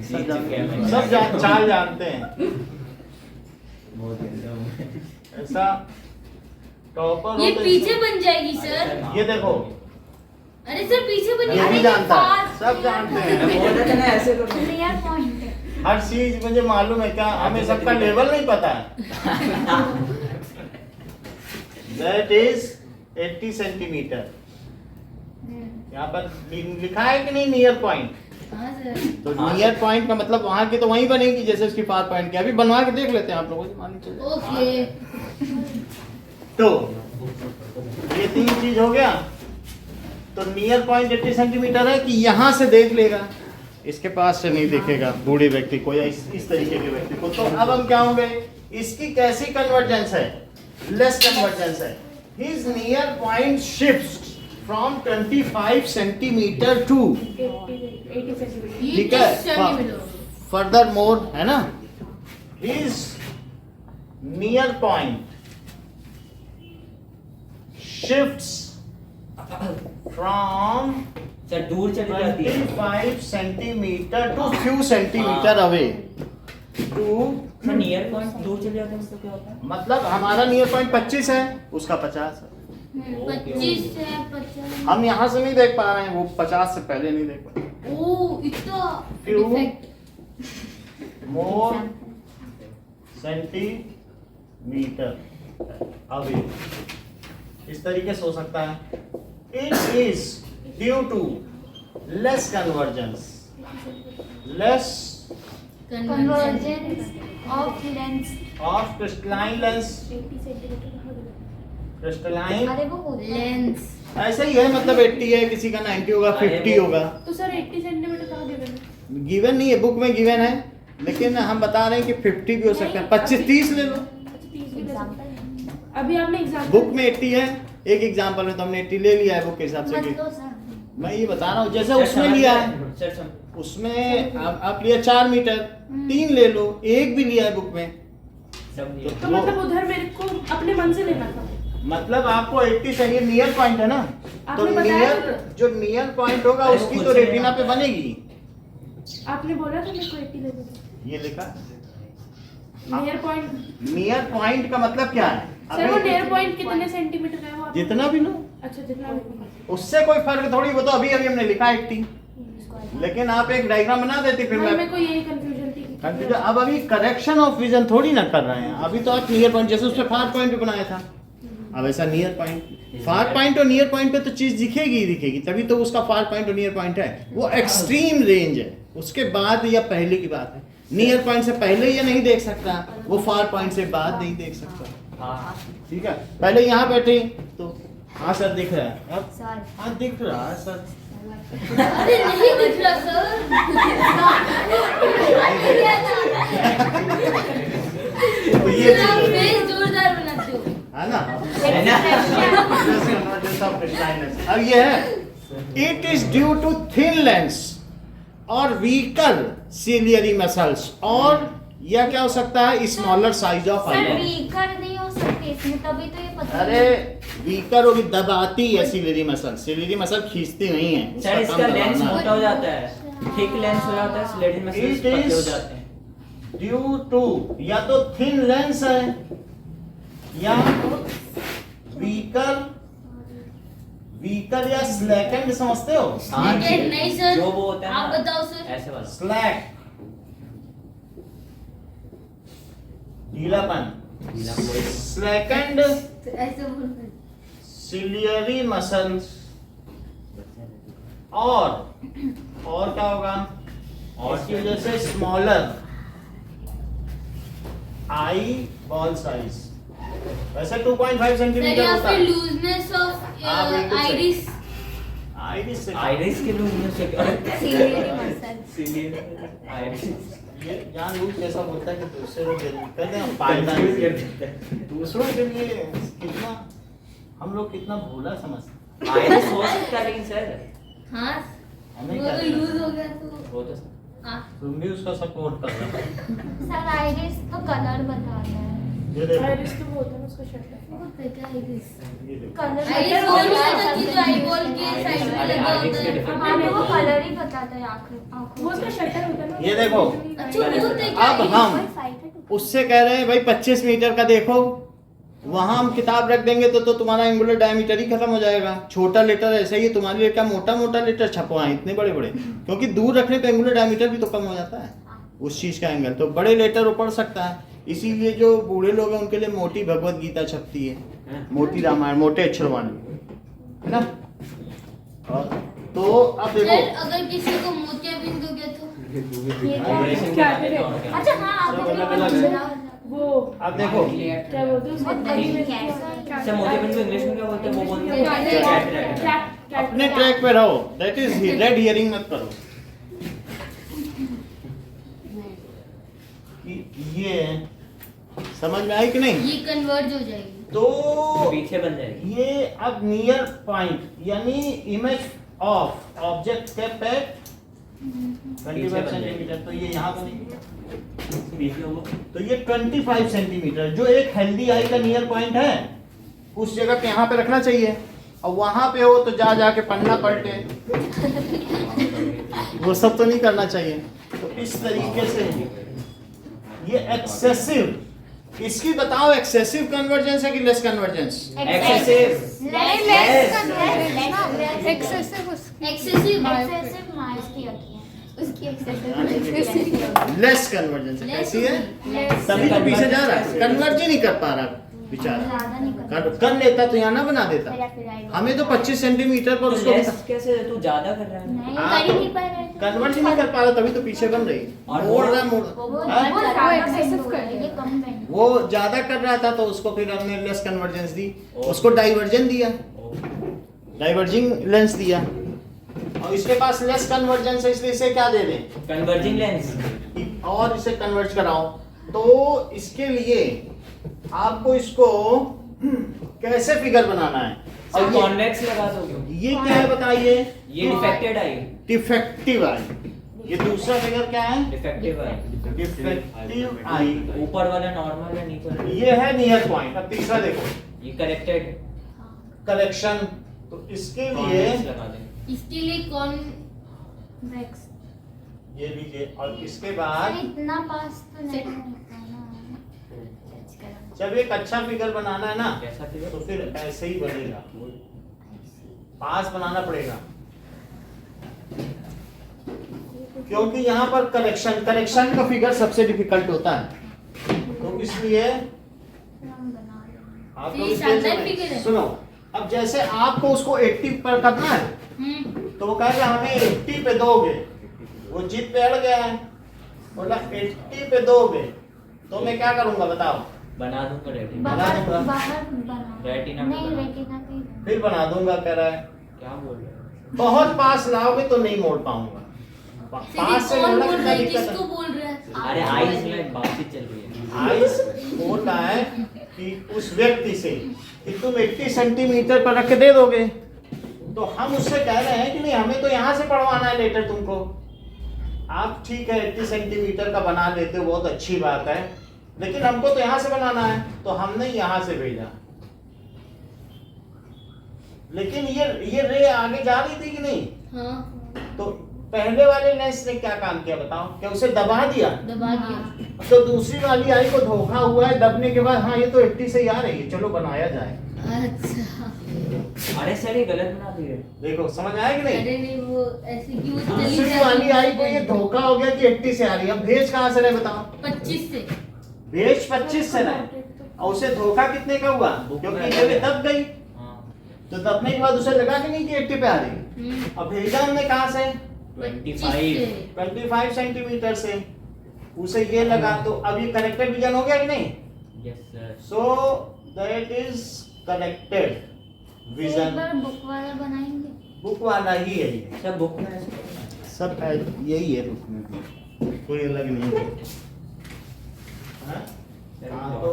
जीत चुके हैं मैं। सब चाल जानते हैं। बहुत गंदा हूँ। ऐसा टॉपर ये हो तो पीछे बन जाएगी अरे सर। सर, ये देखो, अरे सर पीछे बन ये जाएगी। भी जानता है, सब जानते मैं हैं। बोल रहा था ना ऐसे करो। नियर पॉइंट है। हर चीज मुझे मालूम है, क्या हमें सबका लेवल नहीं पता है। That is 80 centimetre. यहाँ पर लिखा है कि नहीं नियर पॉइंट? हाँ सर तो नियर पॉइंट का मतलब वहां की तो वहीं बनेगी जैसे उसकी फार पॉइंट की। अभी बनवा के देख लेते हैं आप लोगों को, मान के चलिए। ओके तो ये 3 चीज हो गया। तो नियर पॉइंट 80 सेंटीमीटर है कि यहाँ से देख लेगा, इसके पास से नहीं दिखेगा बूढ़े व्यक्ति को या इस तरीके के व्यक्ति को। तो अब हम क्या होंगे, इसकी कैसी कन्वर्जेंस है, लेस कन्वर्जेंस है। His near point shifts from 25 centimetre to 80 centimetre. ठीक है, फर्दर मोर है ना, his near point shifts from sir दूर चली जाती है 25 centimetre to few centimetre away to. Sir near point दूर चले जाते हैं तो क्या होता है? मतलब हमारा नियर पॉइंट 25 है, उसका 50 है। 25 से 50 हम यहाँ से नहीं देख पा रहे हैं, वो 50 से पहले नहीं देख पा रहे। ओ इतना Few. Defect more centimetre away, इस तरीके से हो सकता है। It is due to less convergence, less convergence of lens. Of crystalline lens, 80 centimetre. Crystalline अरे वो होता है। लेंस ऐसा ही है, मतलब 80 है, किसी का 90 होगा, 50 होगा। तो सर 80 सेंटीमीटर कहाँ गिवन है? गिवन नहीं है, बुक में गिवन है, लेकिन हम बता रहे हैं कि 50 भी हो सकता है, 25 30 ले लो। अच्छा 30 भी ले सकते हैं। अभी आपने एग्जाम्पल बुक में 80 है, एक एग्जांपल में तो हमने 80 ले लिया है बुक के हिसाब से कि मतलब सर मैं ये बता रहा हूँ जैसे सर, उसमें समझ लिया गए? है, सर समझ उसमें आप लिया 4 मीटर, 3 ले लो, 1 भी लिया है बुक में। सब तो तो मतलब उधर मेरे को अपने मन से लेना था। मतलब आपको 80 चाहिए, नियर पॉइंट है ना, तो आपने बताया नियर तो। जो नियर पॉइंट होगा अरे वो उसकी खुद तो से रेटिना पे लेना। बनेगी। आपने बोला था मेरे को 80 ले लो। ये लिखा नियर पॉइंट नियर पॉइंट का मतलब क्या है? सर वो अभी नियर पॉइंट कितने सेंटीमीटर है वो आप- जितना भी लो, अच्छा जितना भी। उससे कोई फर्क थोड़ी, वो तो अभी अभी हमने लिखा 80, लेकिन आप एक डायग्राम बना देते फिर हाँ, मैं मेरे को यही कंफ्यूजन थी कि- कंफ्यूजन। अब अभी करेक्शन ऑफ विजन थोड़ी ना कर रहे हैं, अभी तो आप नियर पॉइंट जैसे उस पे फार पॉइंट पे बनाया था, अब ऐसा नियर पॉइंट, फार पॉइंट और नियर पॉइंट पे तो चीज दिखेगी ही दिखेगी, तभी तो उसका फार पॉइंट और नियर पॉइंट है। वो एक्सट्रीम रेंज है, उसके बाद या पहले की बात है। नियर पॉइंट से पहले ये नहीं देख सकता, वो फार पॉइंट से बाद नहीं देख सकता। हाँ ठीक है, पहले यहाँ बैठे तो हाँ सर दिख रहा है, अब सर हाँ दिख रहा है सर, अरे नहीं दिख रहा सर तो ये सर, आप चीज है, फेस जोरदार बनाते हो है ना। है ना? अब ये है, it is due to thin lens और वीकर सिलियरी मसल्स, और यह क्या हो सकता है, smaller size of sir eye. Weaker नहीं हो सकते इसमें, तभी तो ये पता अरे वीकर होगी, दबाती है सिलियरी मसल, सिलियरी मसल खींचती नहीं है, सर उसका इसका काम लेंस दबाना है। मोटा हो जाता है, थिक लेंस हो जाता है, स्लेडिंग में It पतले हो is- जाते हैं। ड्यू टू या तो थिन लेंस है या वीकर या स्लैकेंड, समझते हो? हाँ जी, Slackened नहीं सर, जो वो होता है आप ना, बताओ सर। ऐसे वाला स्लैक ढीलापन, स्लैकेंड ऐसे बोलते हैं। सिलियरी मसल्स, और क्या होगा, और की वजह से स्मॉलर आई बॉल साइज। वैसे 2.5 सर सेंटीमीटर या होता फिर है लूजनेस ऑफ हाँ, बिल्कुल सही। आइरिस आइरिस से आइरिस के रूम में से सिलियरी मसल। आइरिस ये जानबूझ के ऐसा बोलता है कि दूसरों के लिए कहते हैं फायदा दूसरों के लिए कितना हम लोग कितना भोला समझते आइरिस हो सकता है, लेकिन सर हाँ हमें वो क्या तो करना? लूज हो गया तो वो तो हाँ तुम भी उसका सपोर्ट कर रहे हो। सर आइरिस तो कलर बताता है, ये देखो, आइरिस तो वो होता है ना उसका शर्ट है। वो होता है आइरिस ये देखो। कलर आइरिस वो नहीं होता कि जो आईबॉल के साइड में लगा होता है हाँ तो वो कलर ही बताता है आंखों वो उसका शटर होता है ना। ये देखो। अच्छा वो होता है क्या अब हम उससे कह रहे हैं भाई 25 मीटर का देखो, वहां हम किताब रख देंगे तो तुम्हारा एंगुलर डायमीटर ही खत्म हो जाएगा। छोटा लेटर ऐसा ही है, तुम्हारे लिए क्या मोटा मोटा लेटर छपवाएं इतने बड़े बड़े, क्योंकि दूर रखने पे एंगुलर डायमीटर भी तो कम हो जाता है उस चीज का एंगल, तो बड़े लेटर वो पढ़ सकता है। इसीलिए जो बूढ़े लोग हैं उनके लिए मोटी भगवत गीता छपती है, मोटी रामायण, मोटे अक्षर वाली, है ना। और तो अब सर देखो अगर किसी को मोतियाबिंद Duration क्या के करे? बारे में अच्छा हाँ आप सब बताइए, अलग-अलग है। बताओ। वो अब देखो क्या बोलते हैं उसको? अच्छा मोतीबिंद को इंग्लिश में क्या बोलते हैं वो बोलते हैं क्या- अपने ट्रैक पे रहो, दैट इज रेड हियरिंग मत करो। ये समझ में आई कि नहीं? ये कन्वर्ज हो जाएगी। तो पीछे बन जाएगी। ये अब नियर पॉइंट यानी image of object kept at 25 centimetre, तो ये यहाँ पीछे वो तो ये 25 सेंटीमीटर जो एक हेल्दी आई का नियर पॉइंट है उस जगह पे यहाँ पे रखना चाहिए। और वहां पे हो तो जा जाके पन्ना पलटे, वो सब तो नहीं करना चाहिए। तो इस तरीके से ये एक्सेसिव, इसकी बताओ एक्सेसिव कन्वर्जेंस है कि less convergence? Excessive excessive less convergence कैसी है? तभी तो पीछे जा रहा है, कन्वर्ज ही नहीं कर पा रहा बेचारा। कर लेता तो यहाँ ना बना देता। हमें तो 25 सेंटीमीटर पर उसको लेस कैसे तू ज्यादा कर रहा है? कन्वर्ट ही नहीं कर पा रहा, तभी तो पीछे बन रही। मोड़ रहा है, वो ज्यादा कर रहा था तो उसको फिर हमने लेस कन्वर्जेंस दी, उसको डाइवर्जन दिया, डाइवर्जिंग लेंस दिया। और इसके पास लेस कन्वर्जेंस है इसलिए इसे क्या दे दें? Converging lens. और इसे कन्वर्ज कराओ। तो इसके लिए आपको इसको कैसे फिगर बनाना है? और और कॉन्वेक्स लगा दोगे। ये क्या है बताइए? ये डिफेक्टेड आई। डिफेक्टिव आई। ये दूसरा फिगर क्या है? डिफेक्टिव आई। डिफेक्टिव आई। ऊपर वाला नॉर्मल है, नीचे वाला ये है नियर पॉइंट। अब तीसरा देखो, ये करेक्टेड करेक्शन। तो इसके लिए कॉन्वेक्स लगा दे। इसके लिए कौन ये लीजिए, और इसके बाद इतना पास तो नहीं होता ना। जब एक अच्छा फिगर बनाना है ना कैसा फिगर? तो फिर ऐसे ही बनेगा, पास बनाना पड़ेगा क्योंकि यहाँ पर करेक्शन का फिगर सबसे डिफिकल्ट होता है। तो इसलिए आप लोग ये शानदार फिगर है। सुनो, अब जैसे आपको उसको 80 पर करना है तो वो कहेगा हमें 80 पे दोगे, वो जिद पे अड़ गया है, बोला 80 पे दोगे तो मैं क्या करूंगा बताओ? बना दूंगा रेटिना। बाहर रेटिना नहीं, बना। रेटिना की फिर बना दूंगा कह रहा है। क्या बोल रहे हो? बहुत पास लाओगे तो नहीं मोड़ पाऊंगा। पास से कौन मोड़ना बोल कितना रहा है? दिक्कत किसको है? बोल रहा है? अरे आइस में बातचीत चल रही है। आइस बोल रहा है कि उस व्यक्ति से कि तुम 80 सेंटीमीटर पर रख के दे दोगे, तो हम उससे कह रहे हैं कि नहीं हमें तो यहाँ से पढ़वाना है लेटर तुमको। आप ठीक है 80 सेंटीमीटर का बना लेते हो, बहुत अच्छी बात है, लेकिन हमको तो यहाँ से बनाना है, तो हमने यहाँ से भेजा। लेकिन ये रे आगे जा रही थी कि नहीं? हाँ, तो पहले वाले लेंस ने क्या काम किया बताओ? क्या उसे दबा दिया? दबा दिया। तो दूसरी वाली आई को धोखा हुआ है, दबने के बाद हाँ ये तो 80 से ही आ रही है, चलो बनाया जाए। अच्छा, अरे सर ये गलत बना दिए। देखो समझ आया कि नहीं? अरे नहीं, वो ऐसे क्यों चली दूसरी जा वाली रही आई को ये धोखा हो गया कि 80 से आ रही है। अब भेज कहाँ से रहे बताओ? 25 से। भेज 25 से रहे, और उसे धोखा कितने का हुआ? क्योंकि ये दब गई, हाँ। तो दबने के बाद उसे लगा कि नहीं कि 80 पे आ रही है। अब भेजा हमने कहाँ से? 25। 25 सेंटीमीटर से उसे ये लगा, तो अब ये करेक्टेड विजन हो गया कि नहीं? Yes sir. So that is corrected एक विजन। बार बुक वाला बनाएंगे। बुक वाला ही है ये, सब बुक में सब यही है, बुक में भी कोई अलग नहीं है। हाँ? हाँ, तो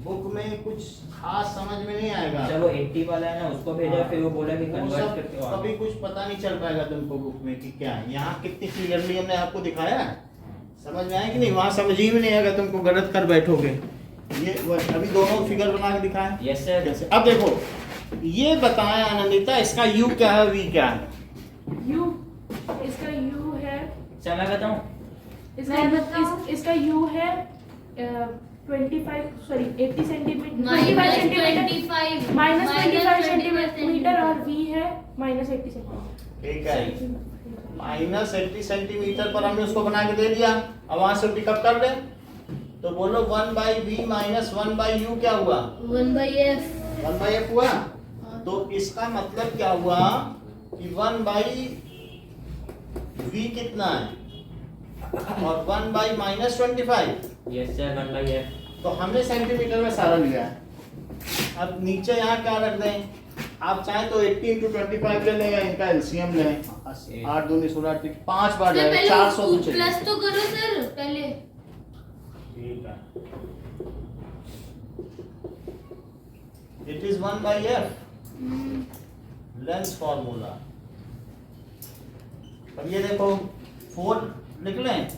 बुक में कुछ खास समझ में नहीं आएगा। चलो 80 वाला है ना, उसको भेजा, फिर वो बोला कि वो कन्वर्ट सब करके आओ। कभी कुछ पता नहीं चल पाएगा तुमको बुक में कि क्या है। यहाँ कितनी क्लियरली हमने आपको दिखाया है, समझ में आया कि नहीं? वहाँ समझ ही में नहीं आएगा, तुमको गलत कर बैठोगे। ये अभी दोनों फिगर बना के दिखाए। Yes sir. जैसे अब देखो, ये बताया आनंदिता, इसका यू क्या है, वी क्या है? यू, इसका यू है, चल मैं बताऊं। इसका यू है 80 सेंटीमीटर, माइनस 25 माइनस 25 सेंटीमीटर, और वी है -80 सेंटीमीटर। ठीक है, माइनस 80 सेंटीमीटर पर हमने उसको बना के दे दिया। अब वहां से पिकअप कर ले, तो बोलो 1/v माइनस 1/u क्या हुआ? 1/f। 1/f हुआ। तो इसका मतलब क्या हुआ कि 1/v कितना है? और 1 by -25। Yes sir 1 by F. तो हमने सेंटीमीटर में सारा लिया है। अब नीचे यहाँ क्या रख दें, आप चाहें तो 80 × 25 ले लें या इनका एलसीएम लें। 8 दूनी 16, 5 बार सर जाएगा, पहले 400 वो पूछे। प्लस तो करो सर पहले। ठीक है, it is 1 by F lens formula. अब ये देखो 4 लिख लें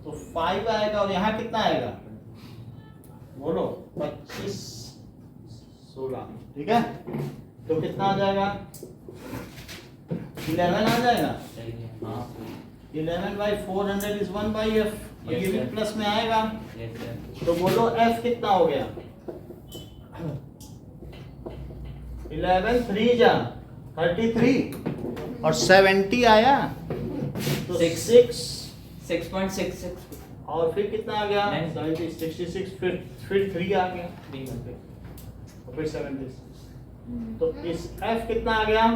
तो 5 आएगा और यहाँ कितना आएगा बोलो 25 16, ठीक है। तो कितना आ जाएगा 11 आ जाएगा। सही है हाँ 11 बाई 400 इज 1 बाई एफ। और ये भी Yes, sir. प्लस में आएगा। Yes sir. तो बोलो एफ कितना हो गया 11 3 जा 33 और 70 आया तो 6 6.66 और फिर कितना आ गया Nine. 70 66 फिर 3 आ गया और फिर 76। तो इस एफ कितना आ गया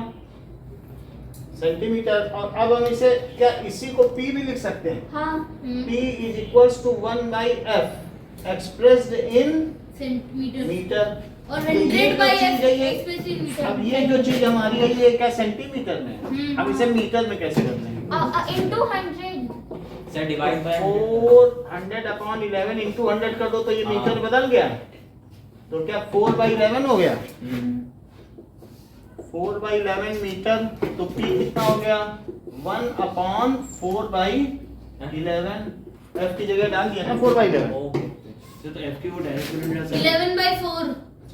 सेंटीमीटर। और अब हम इसे क्या इसी को पी भी लिख सकते हैं। हाँ P is equals to 1 by F expressed in centimetre metre. और तो ये 100 जो बाई चीज़ है ये- एक्सप्रेस इन मीटर। अब ये जो चीज हमारी है ये क्या सेंटीमीटर में है। अब इसे मीटर में कैसे करते हैं into 100 sir divide by 400 upon 11 into 100 कर दो तो ये हाँ। मीटर बदल गया। तो क्या 4 बाई 11 हो गया 4 बाई 11 मीटर। तो P कितना हो गया 1 अपॉन 4 बाई 11। F की जगह डाल दिया ना 4 बाई 11। तो एफ की वो डायरेक्ट यूनिट रहता है 11 बाई 4।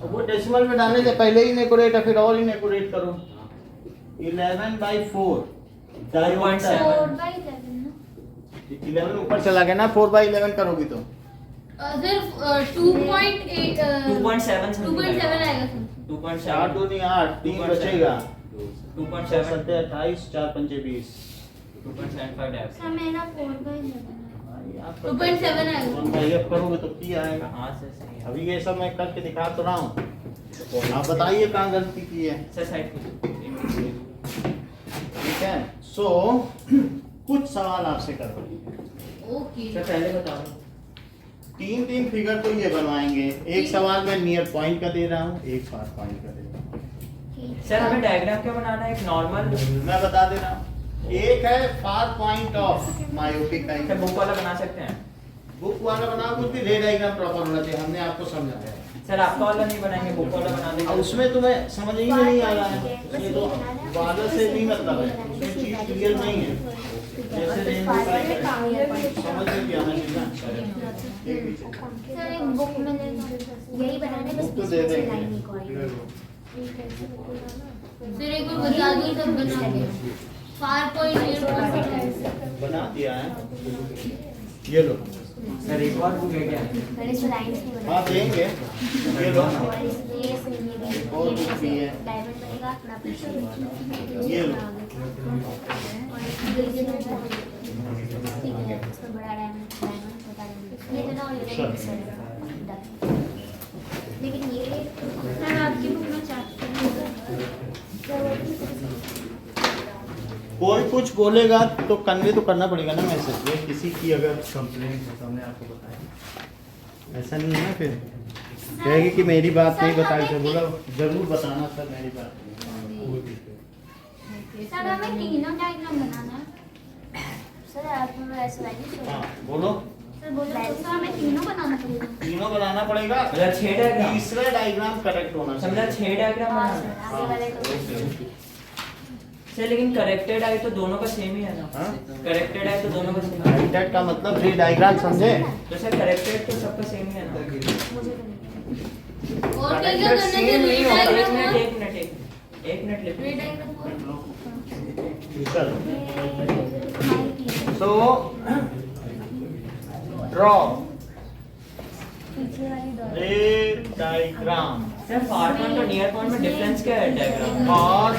वो डेसिमल में डालने से पहले ही इनएकुरेट है फिर और इनएकुरेट करो। 11 बाई 4 4.7 4 by 11 ना 11 ऊपर चला गया ना 4 बाई 11 करोगी तो सर 2.8 2.7 2.7 आएगा सर। 2.7 4 2 नहीं 8 3 बचेगा 2.7 7 28 4 5 20। 2.75 डैश सर मेरा 4 by 11 2.7 आएगा। 1 बाई F करोगे तो P आएगा। हाँ सर सही है अभी ये सब मैं करके दिखा तो रहा हूँ। आप बताइए कहाँ गलती की है। सर साइड ठीक है सो कुछ सवाल आपसे करवाएंगे। ओके सर पहले बताओ 3 फिगर तो ये बनवाएंगे। एक सवाल मैं नियर पॉइंट का दे रहा हूँ एक फार पॉइंट का दे रहा हूँ। सर हमें डायग्राम क्या बनाना है एक नॉर्मल मैं बता दे रहा हूँ। एक है फार पॉइंट ऑफ मायोपिक का सर बुक वाला बना सकते हैं बुक वाला बनाओ कुछ भी रे डायग्राम प्रॉपर होना चाहिए। हमने आपको समझाया है। सर आपका वाला नहीं बनाएंगे बुक वाला बना अब देंगे उसमें तुम्हें समझ ही में नहीं आ रहा है। ये तो वाला से नहीं मतलब है उसमें चीज क्लियर नहीं है। जैसे रेनबो का समझ में भी आना चाहिए ना। एक पीछे सर एक बुक में ले लो यही बनाने बस बुक तो दे देंगे। सर एक बार बता दो तब बना दे। फार पॉइंट बना दिया है ये लो। सर एक और बुक है क्या मैंने सो लाइंस नहीं हाँ देंगे ये लो ये सही है और बुक भी है डायमंड बनेगा अपना प्रेशर ये लो। ठीक है उसमें बड़ा डायमंड छोटा डायमंड ये तो ना ऑलरेडी Sure. फिक्स है लेकिन ये सर आपकी बुक में चार्ट कोई कुछ बोलेगा तो कन्वे तो करना पड़ेगा ना मैसेज ये किसी की अगर कंप्लेंट है तो हमने आपको बताया ऐसा नहीं है ना फिर कहेगी कि मेरी बात नहीं बताई तो बोला जरूर बताना सर मेरी बात सर हमें तीनों डायग्राम बनाना है सर आप ऐसा लाइए हाँ बोलो सर बोलो तो सर हमें तीनों बनाना पड़ेगा तीनों बनाना पड़ेगा मतलब 6 डायग्राम तीसरा डायग्राम करेक्ट होना समझा चाहिए 6 डायग्राम हाँ बनाना सर है आगे वाले तो सर लेकिन करेक्टेड आई तो दोनों का सेम ही है ना हाँ? करेक्टेड आई तो दोनों का सेम है करेक्टेड का मतलब रे डायग्राम समझे तो सर करेक्टेड तो सबका सेम ही है ना मुझे तो नहीं और क्या क्या करना है रे डायग्राम और एक मिनट रे लिख डायग्राम और चलो हमारी तीन सो ड्रॉ पीछे वाली दो रे डायग्राम सर फार पॉइंट और नियर पॉइंट में डिफरेंस क्या है डायग्राम और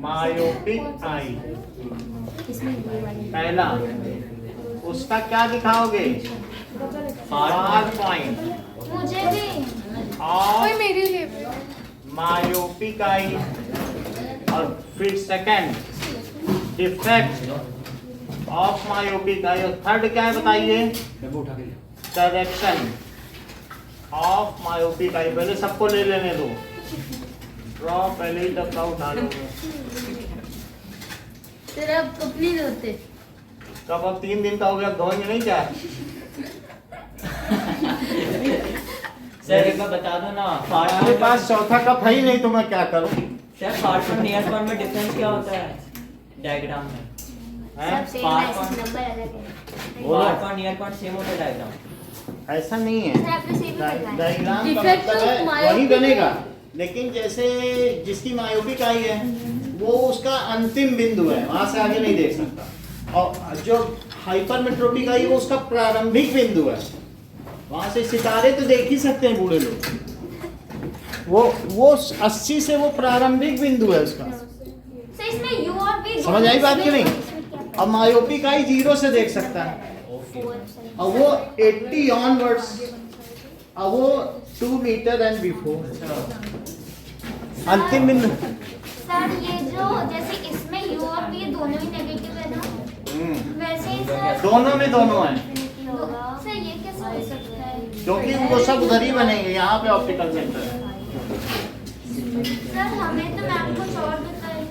मायोपिक आई इसमें ये वाली पहला उसका क्या दिखाओगे फार पॉइंट मुझे भी और मेरे लिए मायोपिक आई और फिर second defect of myopic eye. Third क्या है बताइए? डब्बा उठा के ले। Correction of myopic eye. पहले सबको ले लेने दो। ड्रॉ पहले ही डब्बा उठा लोगे। तेरा कब नहीं धोते? कब? अब 3 दिन का हो गया, धोएंगे नहीं क्या? सर एक बार बता दो ना, मेरे पास चौथा कप है ही नहीं तो मैं क्या करूं? सर फार और नियर पॉइंट में डिफरेंस क्या होता है डायग्राम में? हैं? सब सेम पाँच है, कौन- नंबर अलग है। बोलो। फार और नियर पॉइंट सेम होता है डायग्राम। ऐसा नहीं है। सर आपने सेम ही लिखा है। डायग्राम का Defect मतलब of है वही myopic बनेगा, लेकिन जैसे जिसकी मायोपिक आई है वो उसका अंतिम बिंदु है, वहां से आगे नहीं देख सकता। और जो हाइपरमेट्रोपिक आई है वो उसका प्रारंभिक बिंदु है, वहां से सितारे तो देख ही सकते हैं बूढ़े लोग। वो 80 से वो प्रारंभिक बिंदु है उसका। सर इसमें यू और वी समझ आई बात कि नहीं? अब मायोपिक आई 0 से देख सकता है, और वो 80 ऑनवर्ड्स, अब वो 2 मीटर एंड बिफोर अंतिम बिंदु। सर ये जो जैसे इसमें यू और वी दोनों ही नेगेटिव है ना, वैसे ही सर दोनों में दोनों है, सर ये कैसे हो सकता है? क्योंकि वो सब उधर ही बनेंगे, यहाँ पे ऑप्टिकल सेंटर है। सर हमें तो मैम कुछ और बताए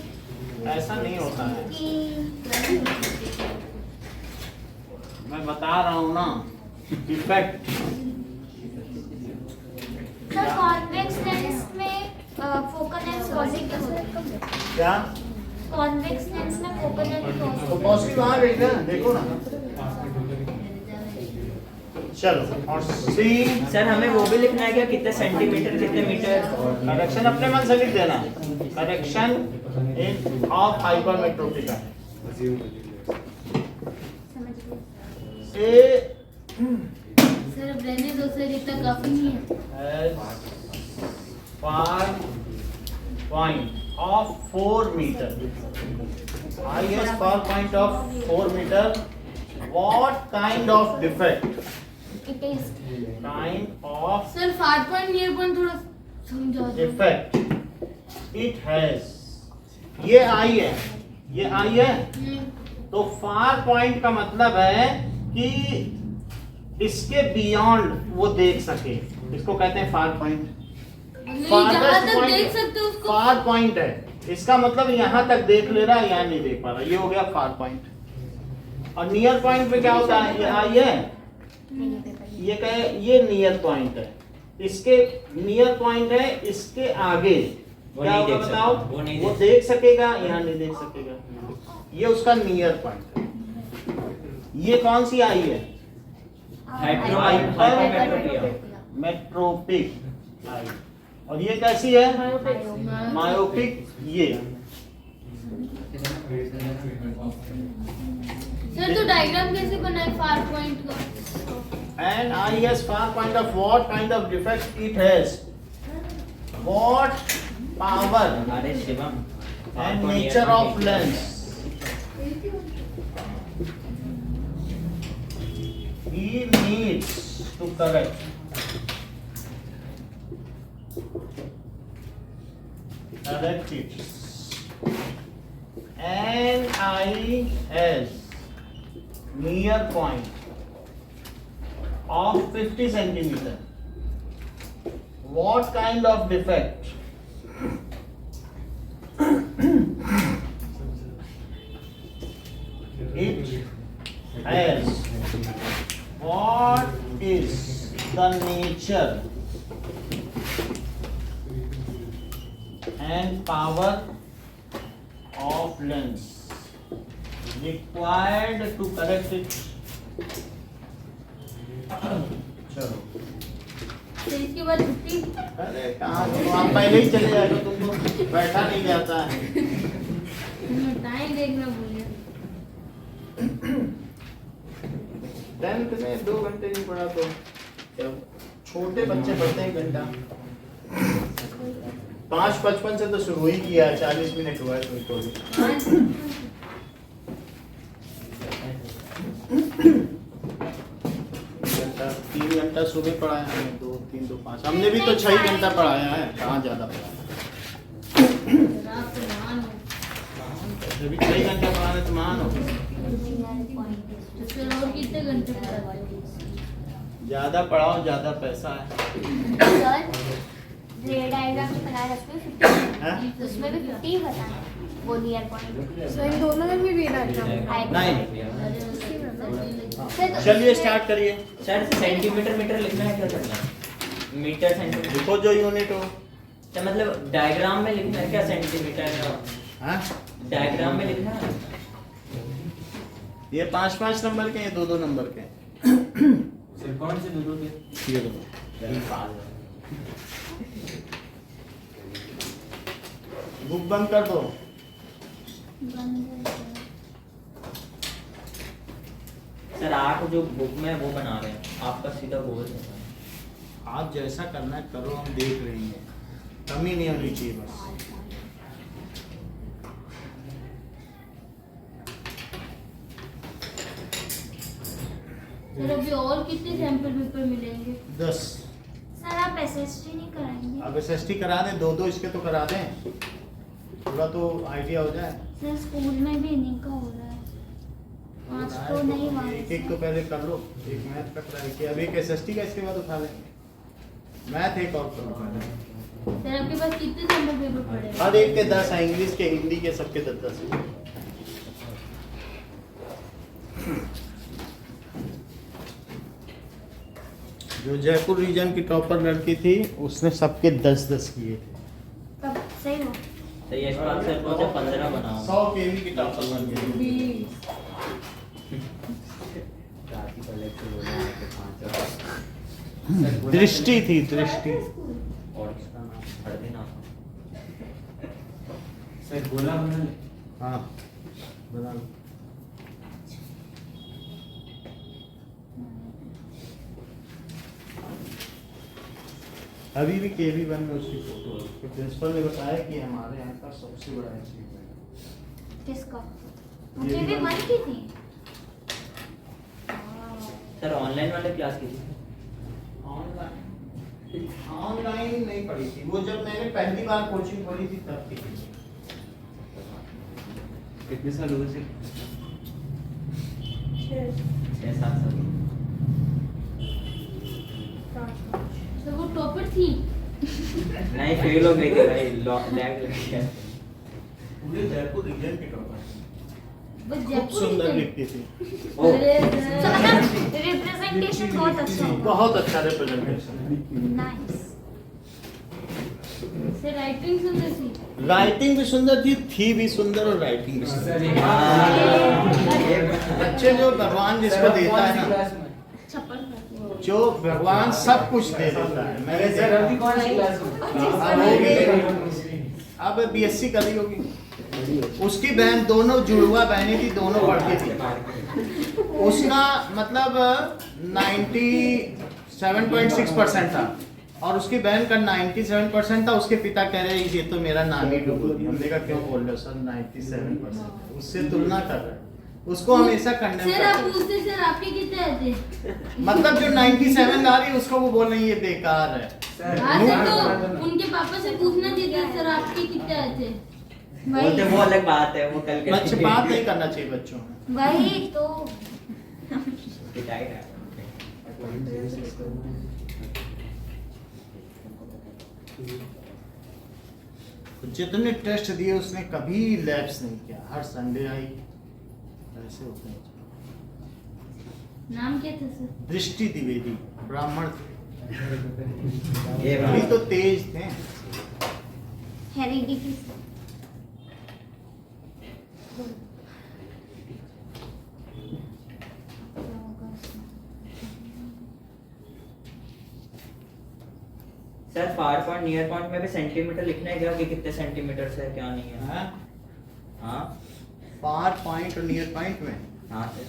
ऐसा नहीं होता है, कि मैं बता रहा हूँ ना। डिफेक्ट सर कॉन्वेक्स लेंस में फोकल लेंथ पॉजिटिव होता है। क्या? कॉन्वेक्स लेंस में फोकल लेंथ तो पॉजिटिव। पॉजिटिव वहाँ गई ना, देखो ना। चलो और सी। सर हमें वो भी लिखना है क्या, कितने सेंटीमीटर कितने मीटर? करेक्शन अपने मन से लिख देना। करेक्शन इन ऑफ हाइपरमेट्रोपिक से सर अब रहने दो सर, इतना काफी नहीं है। far point of 4 meter. Highest far point of 4 meter. What kind of defect? It is Kind of sir far point near point थोड़ा समझा दो। defect it has. ये आई है, ये आई है। तो फार पॉइंट का मतलब है कि इसके बियॉन्ड वो देख सके, इसको कहते हैं फार पॉइंट। जहाँ तक देख सकते हो उसको फार पॉइंट है, इसका मतलब यहाँ तक देख ले रहा है, यहाँ नहीं देख पा रहा, ये हो गया फार पॉइंट। और नियर पॉइंट पे क्या होता है? ये आई है, ये कहे ये नियर पॉइंट है, इसके नियर पॉइंट है, इसके आगे वो क्या नहीं होगा देख सकता, बताओ? वो नहीं वो देख देख सकेगा, यहाँ नहीं देख सकेगा, ये उसका नियर पॉइंट है। ये कौन सी आई है? मेट्रोपिक आई। और ये कैसी है? मायोपिक। ये सर तो डायग्राम कैसे बनाए फार पॉइंट का? and I has far point of what kind of defect it has, what power अरे Shivam and nature of lens he needs to correct. Correct it. And I has near point of 50 centimeter. What kind of defect? It has. What is the nature and power of lens required to correct it? चलो। तो इसके बाद छुट्टी। अरे कहाँ तुम, आप पहले ही चले जाएगा, तुमको बैठा नहीं जाता है। टाइम देखना भूल गया। 10th में 2 घंटे नहीं पढ़ा तो जब छोटे बच्चे पढ़ते हैं घंटा। 5:55 से तो शुरू ही किया, 40 मिनट हुआ है तो भी। 3 घंटा सुबह पढ़ाया हमने, 2 3 2 5 हमने भी तो 6 घंटा पढ़ाया है, कहाँ ज्यादा पढ़ाया। आप तो महान हो। जब भी 6 घंटा पढ़ाने तो मान हो। तो फिर और कितने घंटे पढ़ाते हो? ज्यादा पढ़ाओ ज्यादा पैसा है। सर रे डायग्राम जो बनाया उसमें 50 हाँ? उसमें भी 50 बताना वो नियर पॉइंट सो इन दोनों में भी रे डायग्राम नहीं। फिर चलिए स्टार्ट करिए। सर सेंटीमीटर मीटर लिखना है क्या करना है? मीटर सेंटीमीटर लिखो जो यूनिट हो। तो मतलब डायग्राम में लिखना है क्या सेंटीमीटर? हाँ? डायग्राम में लिखना है। ये 5-5 नंबर के, ये 2-2 नंबर के। सर कौन से दोनों के? ये दो। बुक बंद कर दो। सर 8 जो बुक में है वो बना रहे हैं, आपका सीधा वो है। आप जैसा करना है करो, हम देख रहे हैं। कमी नहीं होनी चाहिए बस। सर अभी और कितने सैंपल पेपर मिलेंगे? 10। सर आप एसएसटी नहीं कराएंगे? अब एसएसटी करा दें, 2-2 इसके तो करा दें, थोड़ा तो आइडिया हो जाए। सर स्कूल में भी इन्हीं का हो रहा है। आज तो नहीं हुआ एक तो पहले कर लो, एक मैथ का ट्राई किया, अब एक एसएसटी का इसके बाद उठा लेंगे। मैथ एक और करो पहले। सर आपके पास कितने सैंपल पेपर पड़े हैं? हर एक के 10 है, इंग्लिश के, हिंदी के, सबके 10-10 है। जो जयपुर रीजन की टॉपर लड़की थी उसने सबके 10-10 किए थे। तब सही हो। तो यशपाल सर को जब 15 बनाओ। 100 केवी की टॉपर बन गई। दृष्टि थी, दृष्टि। और इसका नाम पढ़ देना। सर गोला बना ले। हाँ बना लो। अभी भी केवी 1 में उसकी फोटो है। उसके प्रिंसिपल ने बताया कि हमारे यहाँ का सबसे बड़ा अचीवमेंट है। किसका? ये मुझे भी भी मन की थी। सर ऑनलाइन वाले क्लास की थी। ऑनलाइन नहीं पढ़ी थी वो, जब मैंने पहली बार कोचिंग पढ़ी थी तब की थी। कितने साल हो गए सर? 6-7 साल। सर वो टॉपर थी? नहीं फेल हो गई थी भाई, लैग लग गया। पूरे जयपुर रीजन की टॉपर बस खूब जयपुर सुंदर ही लिखती थी। ओ, अरे तो मतलब रिप्रेजेंटेशन बहुत अच्छा होगा। बहुत अच्छा रिप्रेजेंटेशन है। नाइस। सर राइटिंग सुंदर थी। राइटिंग भी सुंदर थी भी सुंदर, और राइटिंग भी सुंदर। बच्चे जो भगवान जिसको देता है ना, छप्पन जो भगवान सब कुछ दे देता है। मैंने सर देखा। अभी कौन सी क्लास में? अब बीएससी करी होगी। उसकी बहन, दोनों जुड़वा बहनें थी, दोनों पढ़ती थी। उसका मतलब 97.6% था और उसकी बहन का 97% था। उसके पिता कह रहे ये तो मेरा नाम ही डूबो दिया। हमने कहा क्यों बोल रहे हो सर? 97% उससे तुलना कर रहे हैं, उसको हमेशा कंडेम सर आप करते हैं। पूछते सर आपके कितने आए थे? मतलब जो 97 ला रही है उसको वो बोल रही है ये बेकार है। हाँ सर, तो उनके पापा से पूछना चाहिए सर आपके कितने आए थे? वो तो वो अलग बात है, वो कल के बच्चे बात नहीं करना चाहिए बच्चों में। वही तो। पिटाई है। जितने टेस्ट दिए उसने कभी लैप्स नहीं किया, हर संडे आई। ऐसे होते हैं। नाम क्या था सर? दृष्टि द्विवेदी, ब्राह्मण थे। ये अभी तो तेज थे। Heredity. Sir far point near point में भी सेंटीमीटर लिखना है क्या कि कितने सेंटीमीटर से क्या नहीं है? हाँ? हाँ फार पॉइंट और नियर पॉइंट में हाँ सर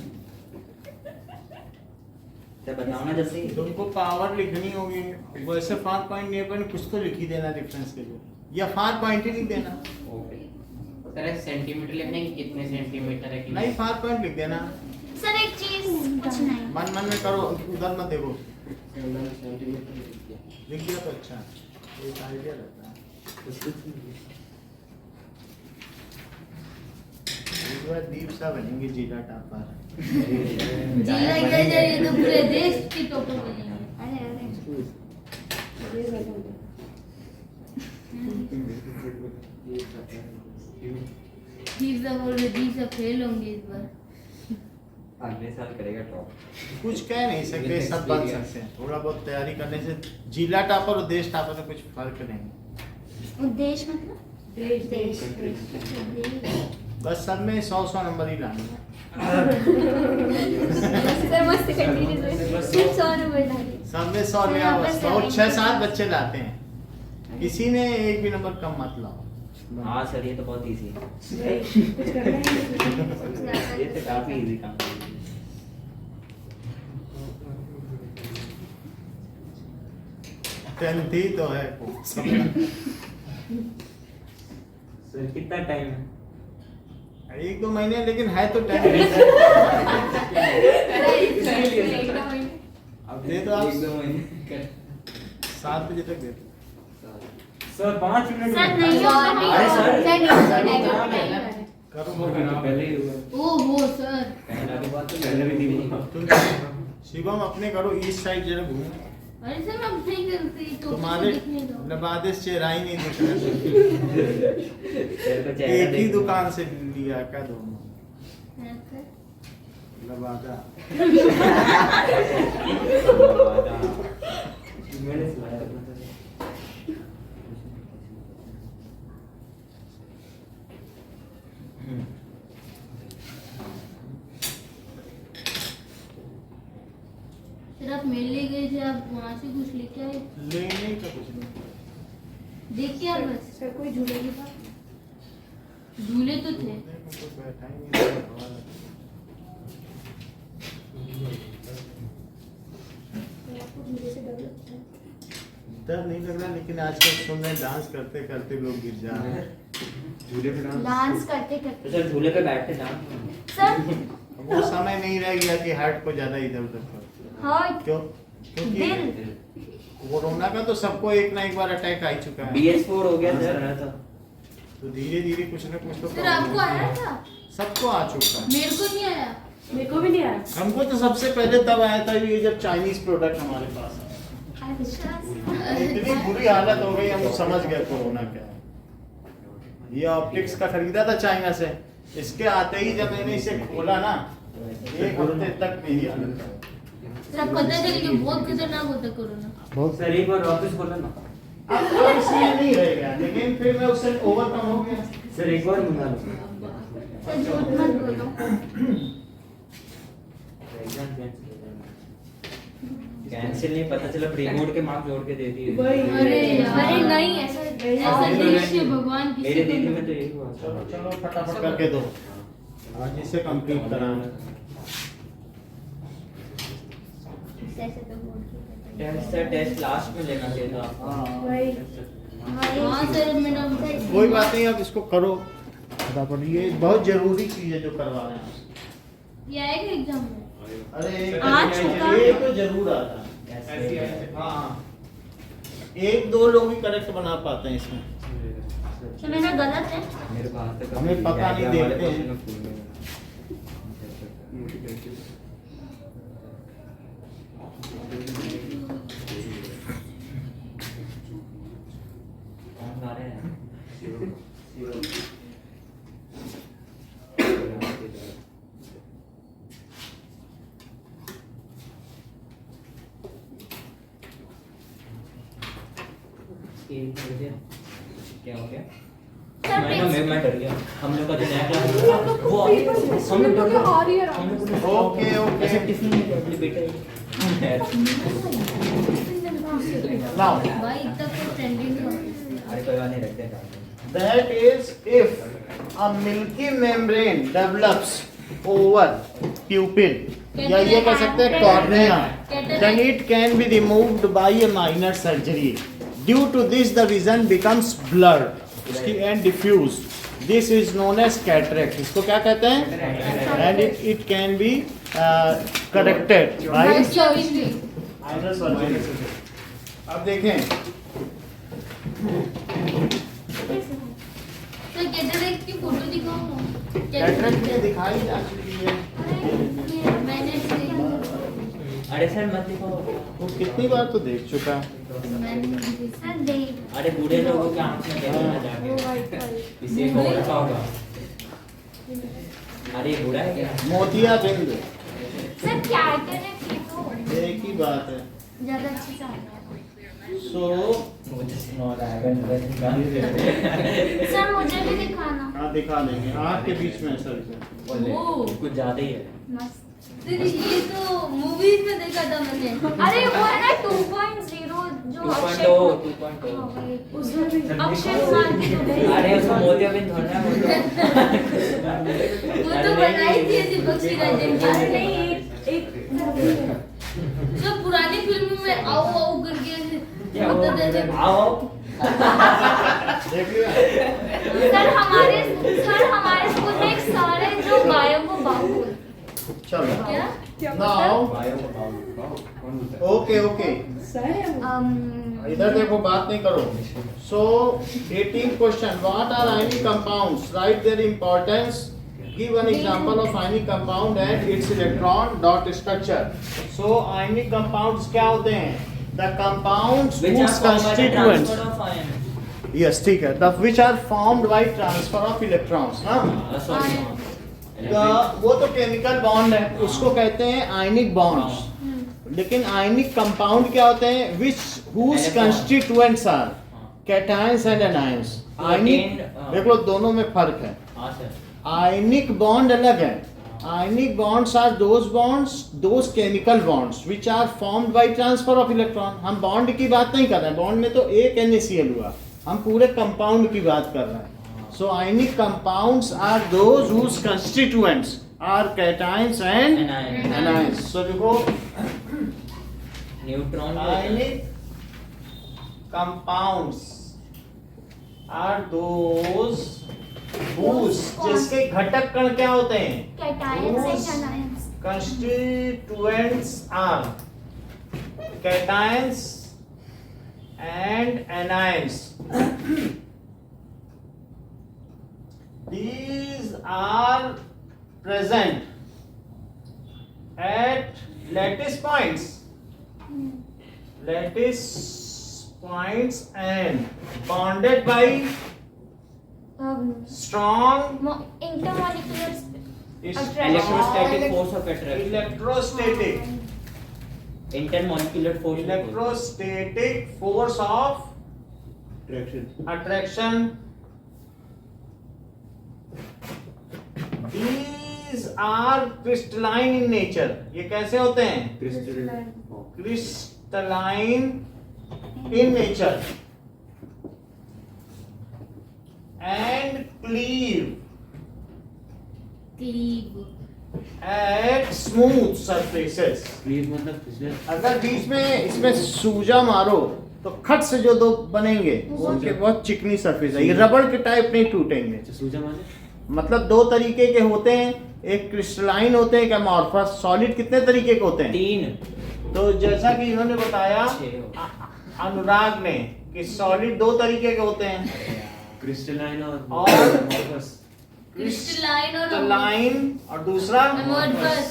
बताओ ना जल्दी। तुमको पावर लिखनी होगी। वैसे फार पॉइंट नियर पॉइंट कुछ तो लिख ही देना डिफरेंस के लिए, या फार पॉइंट ही लिख देना। ओके सर सेंटीमीटर लिखना है कि कितने सेंटीमीटर है कि नहीं, फार पॉइंट लिख देना। सर एक चीज कुछ नहीं। मन मन में करो, उधर मत देखो। सेंटीमीटर लिख दिया तो अच्छा है, एक आइडिया रहता है। वह दीप सा बनेंगे जिला टॉपर। जिला क्या जाए तो पूरे देश की टॉपर बनेंगे। अरे अरे दीप बोल रहे दीप फेल होंगे इस बार। अगले साल करेगा टॉप। कुछ कह नहीं सकते, सब बन सकते हैं। थोड़ा बहुत तैयारी करने से जिला टॉपर और देश टॉपर में कुछ फर्क नहीं। उद्देश्य मतलब देश देश बस सब में 100 नंबर ही लाने हैं। सर मस्त कंटिन्यू सिर्फ 100 नंबर डालिए। सब में 100 ले आओ बस। और 6-7 बच्चे लाते हैं, किसी ने एक भी नंबर कम मत लाओ। हाँ सर ये तो बहुत इजी है। कुछ करना ही ये तो काफी इजी काम है। टेंथ ही तो है। सर कितना टाइम है? 1-2 महीने, लेकिन है तो टेंथ। अब दे दो आप 1-2 महीने 7 बजे तक दे दो। सर 5 मिनट सर नहीं होगा, नहीं अरे होगा। सर सर नहीं होगा, नहीं होगा, नहीं होगा। करो पहले ही हुआ। ओहो सर पहला भी बात तो पहले भी नहीं हुआ। तुम शिवम अपने करो ईस्ट साइड जरा घूमो। अरे सर हम नहीं करते तो तुम्हारे दिखने दो। नवादिश चेहरा ही नहीं दिख रहा। सर को चेहरा एक ही देखो। दुकान से लिया क्या दोनों? हाँ, सर। लबादा। मेरे स्लाइड में तो सर आप मेले गए थे, आप वहाँ से कुछ लेके आए? लेने का कुछ नहीं। देख के आए बस। सर कोई झूले की बात झूले तो थे। देखो तो बैठा ही नहीं है। आपको झूले से डर लगता है? डर नहीं लग रहा, लेकिन आजकल सुन रहे डांस करते करते लोग गिर जा रहे हैं। झूले पे डांस करते तो करते सर झूले पे बैठते ना। सर वो समय नहीं रह गया कि हार्ट को ज्यादा इधर उधर करो। हार्ट क्यों? क्योंकि दिल कोरोना का तो सबको एक ना एक बार अटैक आ ही चुका है। BS4 हो गया सर। तो धीरे धीरे कुछ ना कुछ तो सर आपको आया था? सबको आ चुका है। मेरे को नहीं आया। मेरे को भी नहीं आया। हमको तो सबसे पहले तब आया था ये जब चाइनीज प्रोडक्ट हमारे पास आया। अच्छा इतनी बुरी हालत हो गई, हम समझ गए कोरोना क्या है। ये ऑप्टिक्स का खरीदा था चाइना से, इसके आते ही जब मैंने इसे खोला ना, 1 हफ्ते तक मेरी हालत खराब। सर पता चल गया बहुत खतरनाक होता कोरोना। सर एक बार वापस बोला ना। अब इसलिए नहीं रहेगा, लेकिन फिर मैं उससे ओवरकम हो गया। सर एक बार मंगा लो। सर झूठ मत बोलो। कैंसिल नहीं, पता चला प्री बोर्ड के मार्क्स जोड़ के दे दिए। वही। अरे यार। अरे नहीं ऐसा ऐसा दृश्य भगवान मेरे किसी दीदी को में तो यही हुआ। चलो चलो फटाफट करके दो, आज इसे कंप्लीट कराना। ऐसे तो बोल के टेस्ट सर टेस्ट लास्ट में लेना चाहिए था। वही। हाँ सर मैडम। कोई बात नहीं, अब इसको करो फटाफट। ये बहुत जरूरी चीज है जो करवा रहे हैं आप। ये आएगा एग्जाम में? अरे आ चुका। ये तो जरूर आता है। हाँ 1-2 लोग ही करेक्ट बना पाते हैं इसमें। तो मेरा गलत है। मेरे को आज तक हमें पता नहीं, देखते हैं। कौन गा रहे हैं? क्या हो गया? मैं डर गया। हम लोग का जो नया क्लास वो हम लोग डर गए। हम लोग ओके ओके ऐसे टिफिन में अपने बेटे नाउ भाई इतना तो ट्रेंडिंग है। अरे कोई बात नहीं, रखते हैं। that is if a milky membrane develops over pupil या ये कह सकते हैं cornea, then it can be removed by a minor surgery. Due to this the vision becomes blurred उसकी and diffused. This is known as cataract. इसको क्या कहते हैं? And it can be corrected by minor surgery. अब देखें sir cataract की photo दिखाओ ना। कैटरेक्ट में दिखाई जा चुकी है। मैंने अरे सर मत दिखाओ। वो कितनी बार तो देख चुका है। सर देख अरे बूढ़े लोगों के आंख में देखना वो जाके वाइट वाली इसे हो रखा होगा। अरे ये बूढ़ा है क्या? मोतिया बिंद सर क्या करें फिर तो एक ही बात है। ज्यादा अच्छे से आ रहा सो सर मुझे भी दिखाना हाँ दिखा देंगे आपके बीच में सर से। कुछ ज्यादा ही है। मस्त ये तो मूवीज में देखा था मैंने। अरे वो है ना 2.0 जो 2.0 अक्षय 2.0 उसमें भी अक्षय कुमार की जो है। अरे उसको मोतिया बिंद थोड़ा है वो तो बनाई थी ऐसी बख्शी राजेन की। अरे नहीं एक मूवी है जो पुरानी फिल्मों में आओ आओ करके ऐसे क्या होता था जब आओ देख लिया सर हमारे स्कूल में एक सर है जो गायों को बाबू बोलते हैं। चलो क्या नाउ ओके ओके सर है वो। इधर देखो बात नहीं करो। So 18 question what are ionic compounds write their importance give an example of ionic compound and its electron dot structure. So ionic compounds क्या होते हैं? The compounds whose constituents yes ठीक है the which are formed by transfer of electrons. हाँ वो तो chemical bond है उसको कहते हैं आयनिक बॉन्ड्स। लेकिन आयनिक कंपाउंड क्या होते हैं? which whose constituents are cations and anions। आयनिक देख लो दोनों में फर्क है। हाँ सर आयनिक बॉन्ड अलग है। आयनिक bonds are those chemical bonds which are formed by transfer of electron। हम बॉन्ड की बात नहीं कर रहे हैं। बॉन्ड में तो एक NaCl हुआ। हम पूरे कंपाउंड की बात कर रहे हैं। So ionic compounds are those whose constituents are cations and anions। So देखो neutron ionic compounds are those whose जिसके घटक कण क्या होते हैं? Cations Whose and ions. constituents are cations and anions। These are present at lattice points and bonded by strong intermolecular electrostatic force of attraction intermolecular force electrostatic force of attraction। These are crystalline in nature। ये कैसे होते हैं? crystalline in nature and cleave at smooth surfaces। अगर बीच में इसमें सूजा मारो तो खट से जो दो बनेंगे उनके बहुत चिकनी सरफेस है। ये रबड़ के टाइप नहीं टूटेंगे। मतलब दो तरीके के होते हैं, एक क्रिस्टलाइन होते हैं, एक अमॉर्फस। सॉलिड कितने तरीके के होते हैं? 3। तो जैसा कि इन्होंने बताया अनुराग ने कि सॉलिड दो तरीके के होते हैं, क्रिस्टलाइन और क्रिस्टलाइन और दूसरा अमॉर्फस।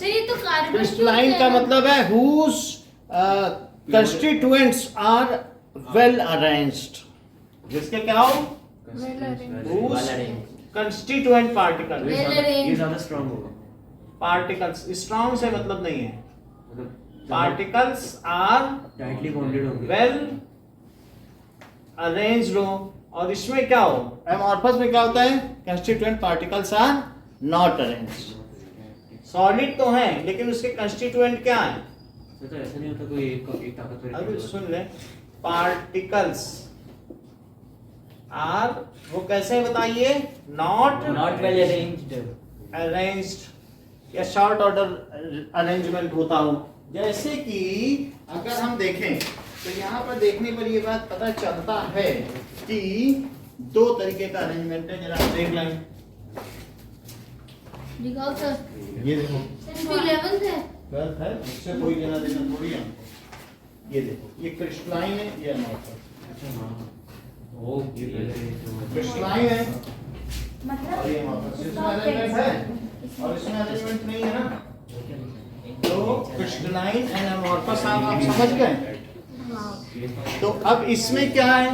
तो कार्बन क्रिस्टलाइन का मतलब है whose constituents are well arranged। जिसके क्या हो? whose constituent particles। ये ज्यादा स्ट्रांग होगा। पार्टिकल्स स्ट्रॉन्ग से मतलब नहीं है। पार्टिकल्स आर टाइटली बॉन्डेड होंगे। वेल अरेंज्ड हो। और इसमें क्या हो? एमॉर्फस में क्या होता है? Constituent particles are not arranged. Solid तो है लेकिन उसके कंस्टिट्यूएंट क्या है? तो ऐसा नहीं होता कोई एक ताकतवर। अभी सुन ले। पार्टिकल्स आर वो कैसे बताइए? नॉट वेल अरेंज्ड या शॉर्ट ऑर्डर अरेंजमेंट होता हो। जैसे कि अगर हम देखें तो यहाँ पर देखने पर ये बात पता चलता है कि दो तरीके का अरेंजमेंट है। जरा देख लें। दिखाओ सर। ये देखो 11th है। 12th है, उससे कोई लेना देना थोड़ी है। ये देखो ये क्रिस्टलाइन है, ये अमॉर्फस। ओ ये पहले क्रिस्टलाइन है मतलब और ये अमोर्फस, इसमें अरेंजमेंट है और इसमें अरेंजमेंट नहीं है ना, तो क्रिस्टलाइन एंड अमोर्फस आप समझ गए। तो अब इसमें क्या है,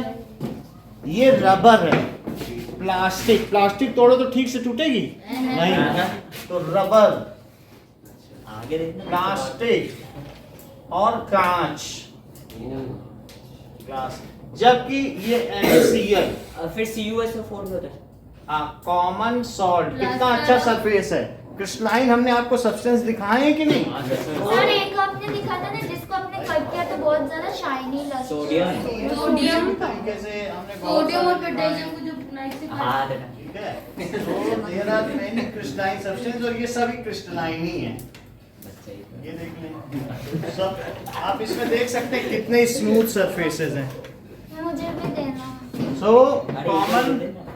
ये रबर है, प्लास्टिक तोड़ो तो ठीक से टूटेगी नहीं, तो रबर, आगे देखना प्लास्टिक और कांच, ग्लास, जबकि ये NaCl फिर CuSO4 होता है। कॉमन सॉल्ट, कितना अच्छा सरफेस है। क्रिस्टलाइन हमने आपको सब्सटेंस दिखाए हैं कि नहीं, सर एक आपने दिखा था ना जिसको आपने कट किया तो बहुत ज्यादा शाइनी लगा। सोडियम सोडियम तरीके से हमने बहुत सोडियम और सारे पोटेशियम को जो नाइफ से हाँ देखा ठीक है, तो there are many crystalline substance और ये सभी क्रिस्टलाइन ही हैं। ये देख लें सब, आप इसमें देख सकते हैं कितने स्मूथ सरफेसेस हैं। मुझे भी देना। सो कॉमन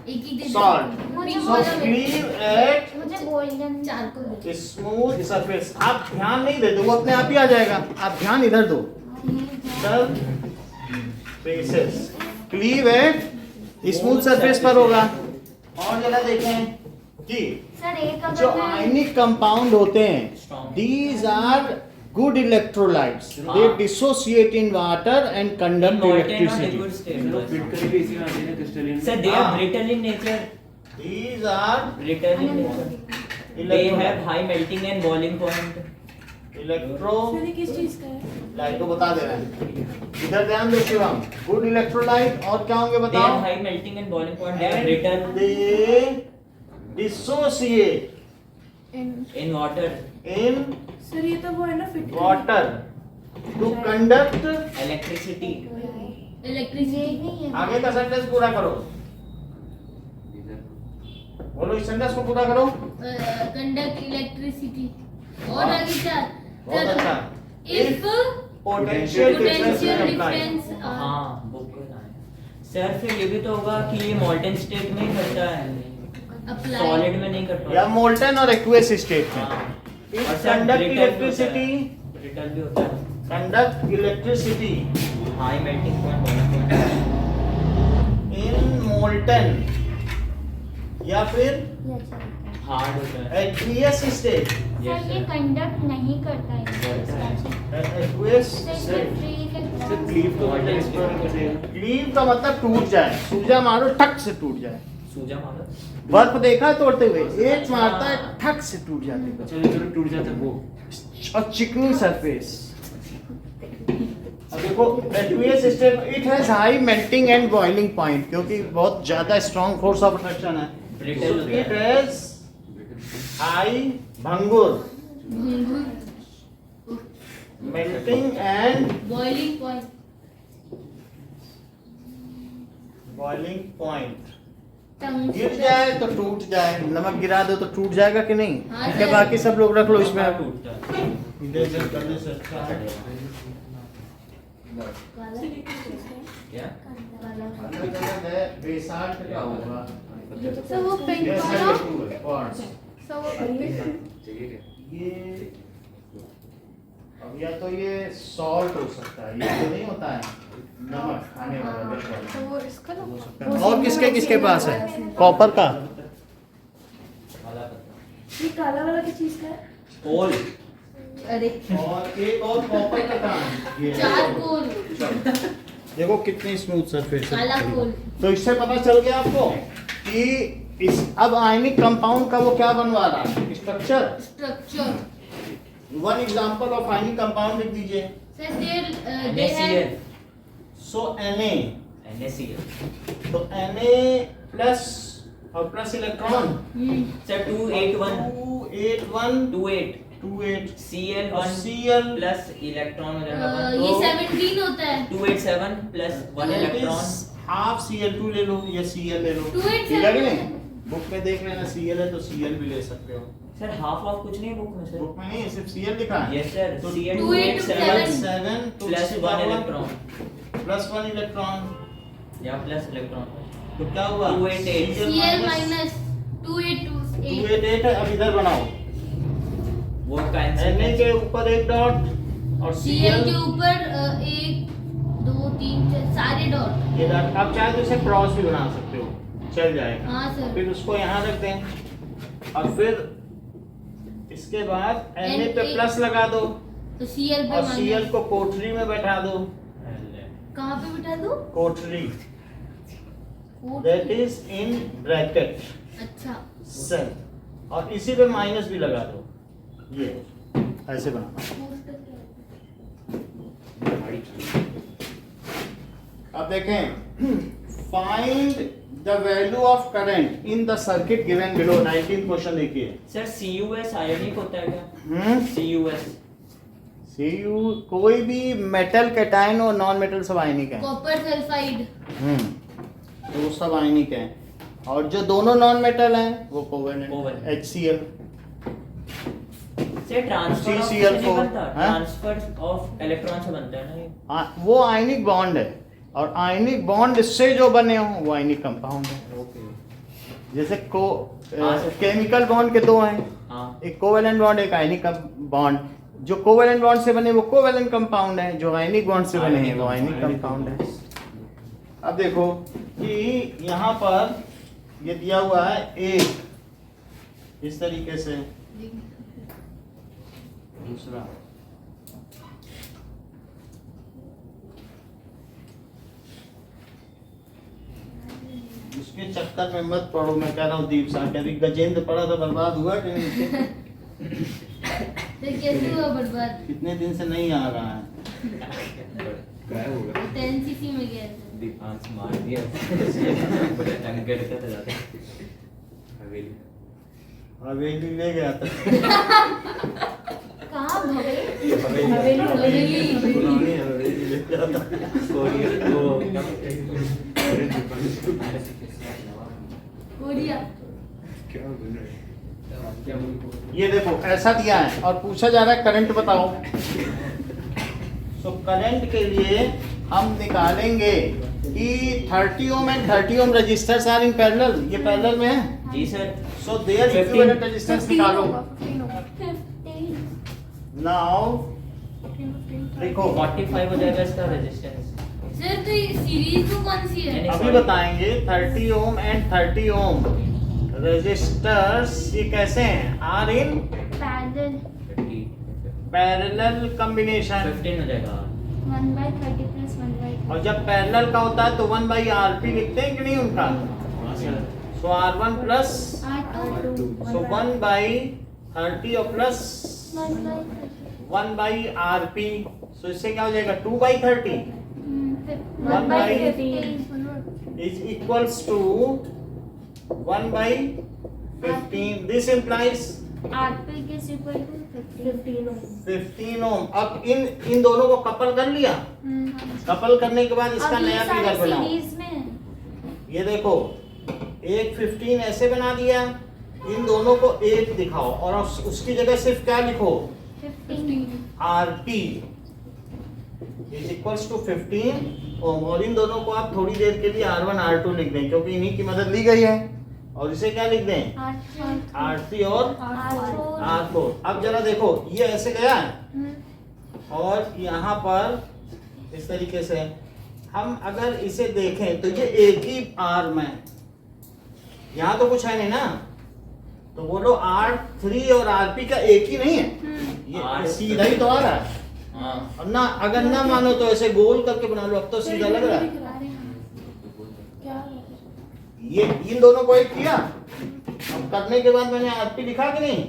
एक ही दे सॉल्ट, मुझे सो बोलो, क्लीव एट मुझे गोल्डन चारकोल स्मूथ सरफेस। आप ध्यान नहीं देते, वो अपने आप ही आ जाएगा, आप ध्यान इधर दो। Surfaces cleave at smooth surface पर होगा। और जरा देखें कि सर एक जो अगर मैं आयनिक कंपाउंड होते हैं, Strong. these are good electrolytes, they हाँ. dissociate in water and conduct electricity. चलो फिट करके इसी में आते हैं क्रिस्टलाइन। Sir, they are हाँ. brittle in nature. These are Brittle in nature. They have electrolytes. high melting and boiling point. Sir ये किस चीज का है? इलेक्ट्रोलाइट को बता दे रहे हैं, इधर ध्यान दो शिवम। गुड इलेक्ट्रोलाइट और क्या होंगे They have बताओ। high melting and boiling point. They are brittle They dissociate in water. in sir ये तो वो है ना fit water to conduct। Electricity. Electricity नहीं है। आगे का सेंटेंस पूरा करो, बोलो इस सेंटेंस को पूरा करो। कंडक्ट इलेक्ट्रिसिटी और आगे क्या बहुत अच्छा। If potential difference potential apply. Difference हाँ बुक में आया। सर फिर ये भी तो होगा कि ये मॉल्टन स्टेट में ही करता है, अप्लाई सॉलिड में नहीं करता। या मोल्टन और एक्वेस स्टेट में। हाँ। It और सर conduct brittle भी होता है। electricity, Brittle भी होता है। conduct electricity High melting point, boiling point. in molten या फिर Hard होता है। aqueous state। Yes, सर ये sir. कंडक्ट नहीं करता है। aqueous सिर्फ state। फ्री सर क्लीव तो मतलब एक्सप्लोर कर देगा। क्लीव का मतलब टूट जाए, सूजा मारो ठक से टूट जाए। सूजा मारो। बर्फ देखा है तोड़ते हुए, एक मारता है ठक से टूट जाती है अच्छा जो टूट जाता है वो। और चिकनी सरफेस। अब देखो aqueous state, it has high melting and boiling point, क्योंकि बहुत ज्यादा स्ट्रॉन्ग फोर्स ऑफ अट्रैक्शन है। Brittle होता है। इट हैज हाई भंगुर melting and boiling point boiling point. टंग गिर जाए तो टूट जाए, नमक गिरा दो तो टूट जाएगा कि नहीं। हाँ, इसके सर। बाकी सब लोग रख लो इसमें। टूटता है। इधर करने से अच्छा है। सर ये किस चीज का है? क्या? अलग अलग है, बेसाल्ट का होगा। सर वो पिंक Yes, वाला है, two है, quartz। सर वो पिंक चाहिए क्या? ये अब या तो ये सॉल्ट हो सकता है, ये तो नहीं होता है नमक खाने वाला तो बेसॉल्ट। वो इसका ना और किसके किसके पास है कॉपर का। काला पत्थर। ये काला वाला किस चीज का है? कोल। अरे और एक और कॉपर का काम ये चारकोल देखो कितनी स्मूथ सरफेस काला है। कोल तो इससे पता चल गया आपको कि इस अब आयनिक कंपाउंड का वो क्या बनवा रहा है, structure. Structure one example of ionic compound लिख दीजिए। Sir there NaCl. So Na, NaCl. तो Na प्लस और प्लस इलेक्ट्रॉन सर 281 281 28 28 Cl और 1 Cl प्लस इलेक्ट्रॉन हो जाएगा ये तो- 17 होता है 287 प्लस 1 इलेक्ट्रॉन। हाफ Cl2 ले लो या Cl ले लो। 287 ठीक है कि नहीं? बुक में देख लेना Cl है तो Cl भी ले सकते हो। सर हाफ ऑफ कुछ नहीं बुक में सर। बुक में नहीं, सिर्फ Cl लिखा है। यस सर तो Cl 287 7 plus 1 electron plus 1 electron या प्लस इलेक्ट्रॉन। तो क्या हुआ 288 Cl माइनस 288 288 है। अब इधर बनाओ, वो Na कैंसिल के ऊपर एक डॉट और Cl के Cl ऊपर एक 2 3 4 सारे डॉट। ये डॉट आप चाहे तो इसे क्रॉस भी बना सकते हो, चल जाएगा। हाँ सर। फिर उसको यहाँ रख दें और फिर इसके बाद Na पे प्लस लगा दो तो Cl पे और Cl माइनस। को कोठरी में बैठा दो। कहाँ पे बिठा दूँ? कोठरी, कोट। दैट इज इन ब्रैकेट अच्छा। सेल, और इसी पे माइनस भी लगा दो। ये ऐसे बनाना। अब देखें, find the value of current in the circuit given below. 19 question देखिए। सर CUS आयोनिक होता है क्या? CUS Cu कोई भी मेटल कैटायन और नॉन मेटल सब आयनिक है। Copper sulphide. तो वो सब आयनिक है, और जो दोनों नॉन मेटल हैं वो कोवेलेंट कोवेलेंट। HCl। से ट्रांसफर ऑफ CCl4, हाँ? ट्रांसफर ऑफ इलेक्ट्रॉन से बनता है ना ये? हाँ, वो आयनिक बॉन्ड है, और आयनिक बॉन्ड से जो बने हों वो आयनिक कंपाउंड है। जैसे केमिकल बॉन्ड के दो हैं, हाँ। एक कोवेलेंट बॉन्ड, एक आयनिक बॉन्ड। जो कोवेलेंट बॉन्ड से बने वो कोवेलेंट कंपाउंड है, जो आयनिक बॉन्ड से बने हैं वो आयनिक कंपाउंड है। अब देखो कि यहाँ पर ये दिया हुआ है एक इस तरीके से, दूसरा उसके चक्कर में मत पड़ो, मैं कह रहा हूँ दीप साहब, अभी गजेंद्र पड़ा तो बर्बाद हुआ कि नहीं? तो कैसे हुआ बर्बाद? कितने दिन से नहीं आ रहा है। गायब हो गया। 10 cc में गया था। दीपांश मार दिया। बड़े तंग करते थे जाते। हवेली। हवेली ले गया था। कहाँ भवे? हवेली पुरानी हवेली ले गया था। कोरिया वो कोरिया। क्या बन रहा है? ये देखो ऐसा दिया है और पूछा जा रहा है करंट बताओ। सो करंट के लिए हम निकालेंगे कि 30 ohm and 30 ohm resistors are in parallel. ये पैरेलल में है। जी sir. So there 15 equivalent resistance निकालो। 15 नाउ देखो 45 हो जाएगा इसका रेजिस्टेंस। सर तो ये सीरीज तो कौन सी है? अभी बताएंगे। 30 ओम एंड 30 ओम रेजिस्टर्स ये कैसे हैं? Are in parallel. Parallel combination. 15 हो जाएगा। 1/30 + 1/30। और जब पैरेलल का होता है तो 1/RP लिखते हैं कि नहीं उनका? सो R1 प्लस सो 1/30 और प्लस 1/RP। सो इससे क्या हो जाएगा? 2/30 is equals to 1/15. This implies RP is equal to 15 ohm. 15 ओम। अब इन दोनों को कपल कर लिया। कपल करने के बाद इसका अब ये नया सारे फिगर बनाओ। सीरीज में है। ये देखो एक 15 ऐसे बना दिया, इन दोनों को 1 दिखाओ और उसकी जगह सिर्फ क्या लिखो? 15 RP is equals to 15 ओम। और इन दोनों को आप थोड़ी देर के लिए R1 R2 लिख दें, क्योंकि इन्हीं की मदद ली गई है। और इसे क्या लिख दें? R3 और R4। अब जरा देखो ये ऐसे गया है और यहाँ पर इस तरीके से हम अगर इसे देखें तो ये एक ही आर्म है, यहाँ तो कुछ है नहीं ना। तो बोलो R3 और RP का एक ही नहीं है, ये सीधा ही तो आ रहा है। और ना अगर ना मानो तो ऐसे गोल करके बना लो, अब तो सीधा लग रहा है। ये इन दोनों को एक किया, अब करने के बाद मैंने RP लिखा कि नहीं?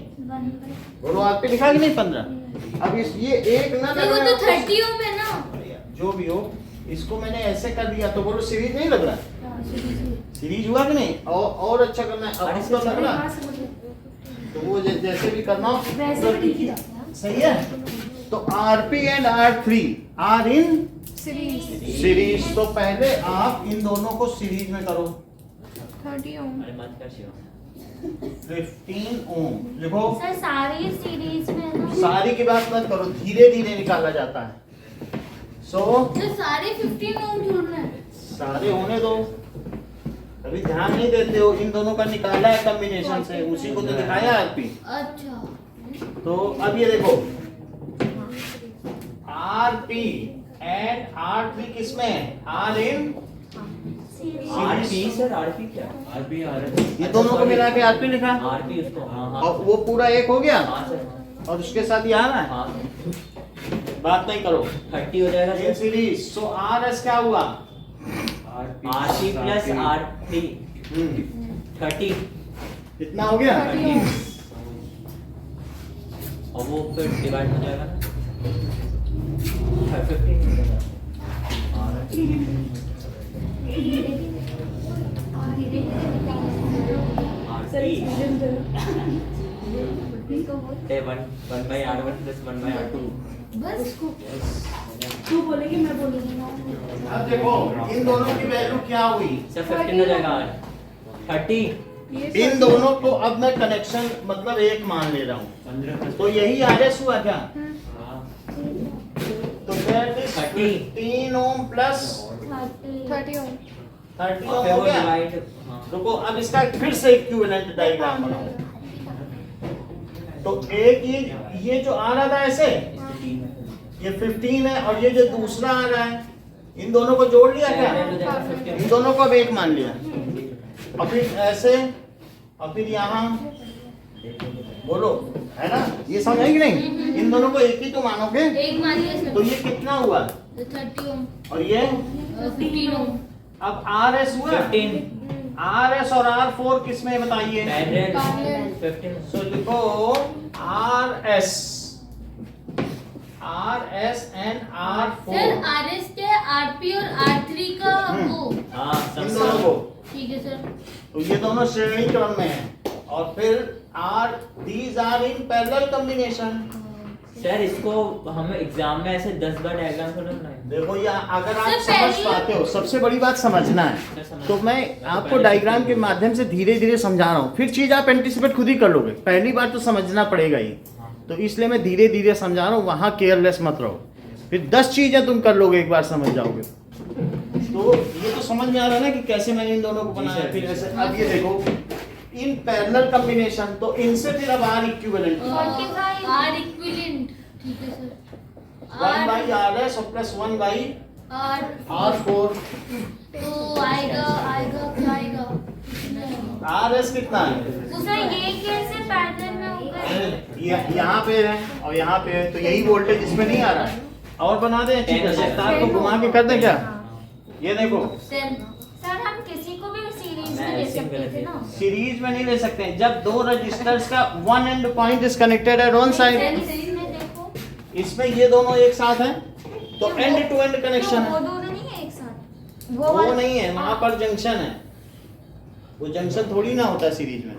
बोलो RP लिखा कि नहीं? 15। अब इस ये एक ना तो वो तो 30 ओम है ना? जो भी हो, इसको मैंने ऐसे कर दिया तो बोलो सीरीज नहीं लग रहा? सीरीज हुआ कि नहीं? और अच्छा करना है। अब इसको लग रहा तो वो जैसे भी करना हो सही है। तो RP and R3 are in series. तो पहले आप इन दोनों को सीरीज में करो। 30 ओम। अरे मत कर शिव। 15 ओम लिखो। सर सारी सीरीज में है ना? सारी की बात मत करो, धीरे धीरे निकाला जाता है। सो तो सारे 15 ओम जोड़ना है? सारे होने दो, अभी ध्यान नहीं देते हो। इन दोनों का निकाला है कॉम्बिनेशन से, उसी को तो दिखाया है RP। अच्छा। तो अब ये देखो RP एंड R3 किसमें है? R इन आरपी सर, आरपी क्या? आरपी ये दोनों को मिला के RP लिखा है। आरपी उसको, हाँ हाँ और वो पूरा एक हो गया हाँ सर, और उसके साथ ये आ रहा है। हाँ बात नहीं करो 30 हो जाएगा इन सर। सीरीज। सो RS क्या हुआ? आरपी प्लस आरपी 30 कितना हो गया? 30 और वो फिर डिवाइड हो जाएगा ना 15 हो जाएगा। सर एक्सपीरियंस दे दो। 1 by R1 plus 1 by R2 बस तू बोलेगी मैं बोलूंगी। अब देखो इन दोनों की वैल्यू क्या हुई? सर 15 हो जाएगा 30 इन दोनों को अब मैं कनेक्शन मतलब एक मान ले रहा हूँ, 15 तो यही RS हुआ क्या? हाँ तो that is 15 ओम प्लस 30 30 और ओम फिर हो वो गया। डिवाइड, हाँ रुको अब इसका फिर से इक्विवेलेंट डायग्राम बनाओ। तो एक ये जो आ रहा था ऐसे, ये 15 है और ये जो दूसरा आ रहा है, इन दोनों को जोड़ लिया क्या? इन दोनों को अब एक मान लिया। और फिर ऐसे और फिर यहाँ बोलो, है ना? ये समझ है कि नहीं? इन दोनों को एक ही तो मानोगे, एक मान लिया तो सर, ये कितना हुआ? 30 ओम और ये 15 ओम। अब RS हुआ। 15 RS और R4 किसमें बताइए? पैरेलल 15 सो लिखो RS and R4 sir RS के RP और R3 का वो हाँ इन सब दोनों को, ठीक है सर। तो ये दोनों श्रेणी क्रम में है। और फिर these are in parallel combination। Sir इसको हम एग्जाम में ऐसे 10 बार डायग्राम को बनाए। देखो या अगर आप सर, समझ पहली- पाते हो, सबसे बड़ी बात समझना है। सर, समझ- तो मैं आपको डायग्राम के माध्यम से धीरे धीरे समझा रहा हूँ, फिर चीज आप एंटिसिपेट खुद ही कर लोगे। पहली बार तो समझना पड़ेगा ही, तो इसलिए मैं धीरे धीरे समझा रहा हूँ, वहां केयरलेस मत रहो। फिर 10 चीजें तुम कर लोगे, एक बार समझ जाओगे। तो ये तो समझ में आ रहा है ना कि कैसे मैंने इन दोनों को बनाया। फिर ऐसे अब ये देखो इन पैरेलल कॉम्बिनेशन, तो इनसे फिर अब R इक्विवेलेंट R इक्विवेलेंट, ठीक है सर। 1 बाई RS और प्लस 1 बाई R R4। तो आएगा क्या आएगा? RS कितना है? तो सर ये कैसे पैरेलल में होगा? यहाँ पे है और यहाँ पे है, तो यही वोल्टेज इसमें नहीं आ रहा है। और बना दें अच्छी तरह से, तार को घुमा के कर दें क्या? ये देखो 10 सर हम किसी को भी सीरीज में मैं ले ऐसे ही सकते थे ना। सीरीज में नहीं ले सकते हैं। जब दो रजिस्टर्स का one and point is connected eight one side, series में देखो इसमें ये दोनों एक साथ हैं, तो एंड टू एंड कनेक्शन वो है। दोनों नहीं है एक साथ, वो वाला- नहीं है, वहां पर जंक्शन है। वो जंक्शन थोड़ी ना होता है सीरीज में।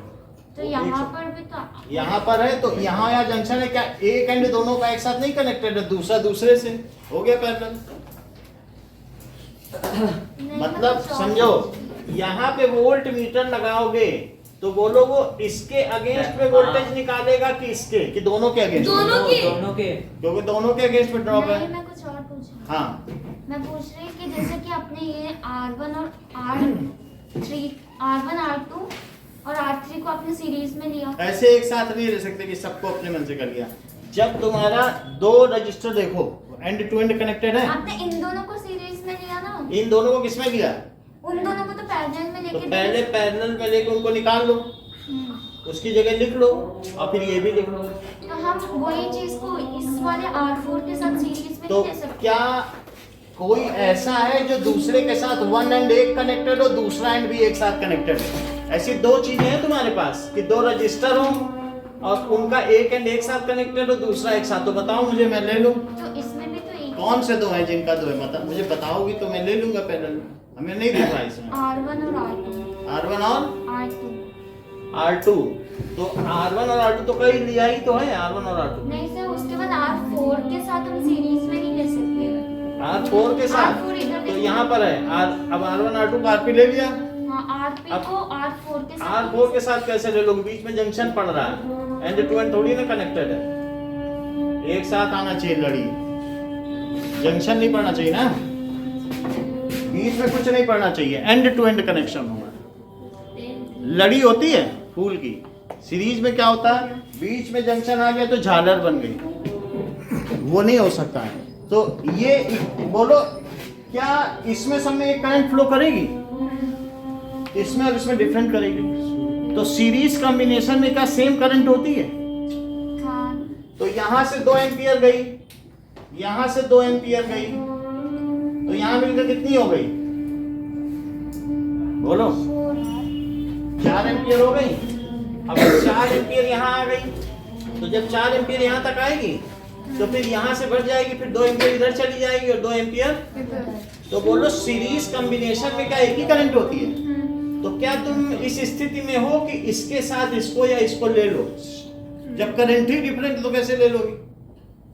तो यहाँ पर भी तो यहाँ पर है तो यहाँ या जंक्शन है क्या? एक एंड दोनों का एक साथ नहीं कनेक्टेड है, दूसरा दूसरे से हो गया पैरेलल। नहीं, मतलब शॉर्ट समझो, यहाँ पे वोल्ट मीटर लगाओगे तो बोलो वो इसके अगेंस्ट में वोल्टेज निकालेगा कि इसके, कि दोनों के अगेंस्ट? दोनों के। दोनों के क्योंकि दोनों के अगेंस्ट में ड्रॉप नहीं, है। मैं कुछ और पूछा। हाँ मैं पूछ रही कि जैसे कि आपने ये R1 और R1 R2 और R3 को आपने सीरीज में लिया, ऐसे एक साथ नहीं ले सकते कि सबको अपने मन से कर लिया। जब तुम्हारा दो रजिस्टर देखो एंड टू एंड कनेक्टेड है, आपने इन दोनों को सीरीज में लिया ना, इन दोनों को किसमें लिया? उन दोनों को तो पैरेलल में तो लेके पहले पैरेलल में लेके उनको निकाल लो, उसकी जगह लिख लो और फिर ये भी लिख लो। तो हम वही चीज को इस वाले R4 के साथ सीरीज में तो नहीं ले सकते। क्या कोई ऐसा है जो दूसरे के साथ वन एंड एक कनेक्टेड हो, दूसरा एंड भी एक साथ कनेक्टेड हो? ऐसी दो चीजें हैं तुम्हारे पास कि दो रजिस्टर हो और उनका एक एंड एक साथ कनेक्टेड हो, दूसरा एक साथ। तो बताओ मुझे, मैं ले लूं। तो इसमें भी तो एक कौन से दो हैं जिनका दो है? मतलब मुझे बताओगी तो मैं ले लूंगा पैरेलल। हमें नहीं दिख रहा इसमें। R1 और R2 R1 और R2 R2, तो R1 और R2 तो कहीं लिया ही तो है, R1 और R2। नहीं सर, उसके बाद R4 के साथ हम सीरीज में नहीं ले सकते। R4 के साथ R4 इधर तो देखो। यहाँ पर है अब R1 R2 का RP ले लिया। हाँ, RP अब को R4 के साथ R4 के साथ कैसे ले लोगे? बीच में जंक्शन पड़ रहा है, एंड टू एंड थोड़ी ना कनेक्टेड है। एक साथ आना चाहिए लड़ी, जंक्शन नहीं पड़ना चाहिए ना, बीच में कुछ नहीं पड़ना चाहिए, एंड टू एंड कनेक्शन होगा। लड़ी होती है फूल की, सीरीज में क्या होता है? बीच में जंक्शन आ गया तो झालर बन गई, वो नहीं हो सकता है। तो ये बोलो क्या इसमें सब में एक करंट फ्लो करेगी? इसमें और इसमें डिफरेंट करेगी। तो सीरीज कॉम्बिनेशन में क्या सेम करंट होती है? हाँ। तो यहां से 2 एम्पियर गई, यहां से 2 एम्पियर गई, तो यहां मिलकर कितनी हो गई? बोलो 4 एम्पियर हो गई। अब 4 एम्पियर यहां आ गई, तो जब 4 एम्पियर यहां तक आएगी तो फिर यहां से बढ़ जाएगी, फिर 2 एम्पियर इधर चली जाएगी और 2 एम्पियर। तो बोलो सीरीज कॉम्बिनेशन में क्या एक ही करंट होती है? तो क्या तुम इस स्थिति में हो कि इसके साथ इसको या इसको ले लो? जब करंट ही डिफरेंट तो कैसे ले लोगी?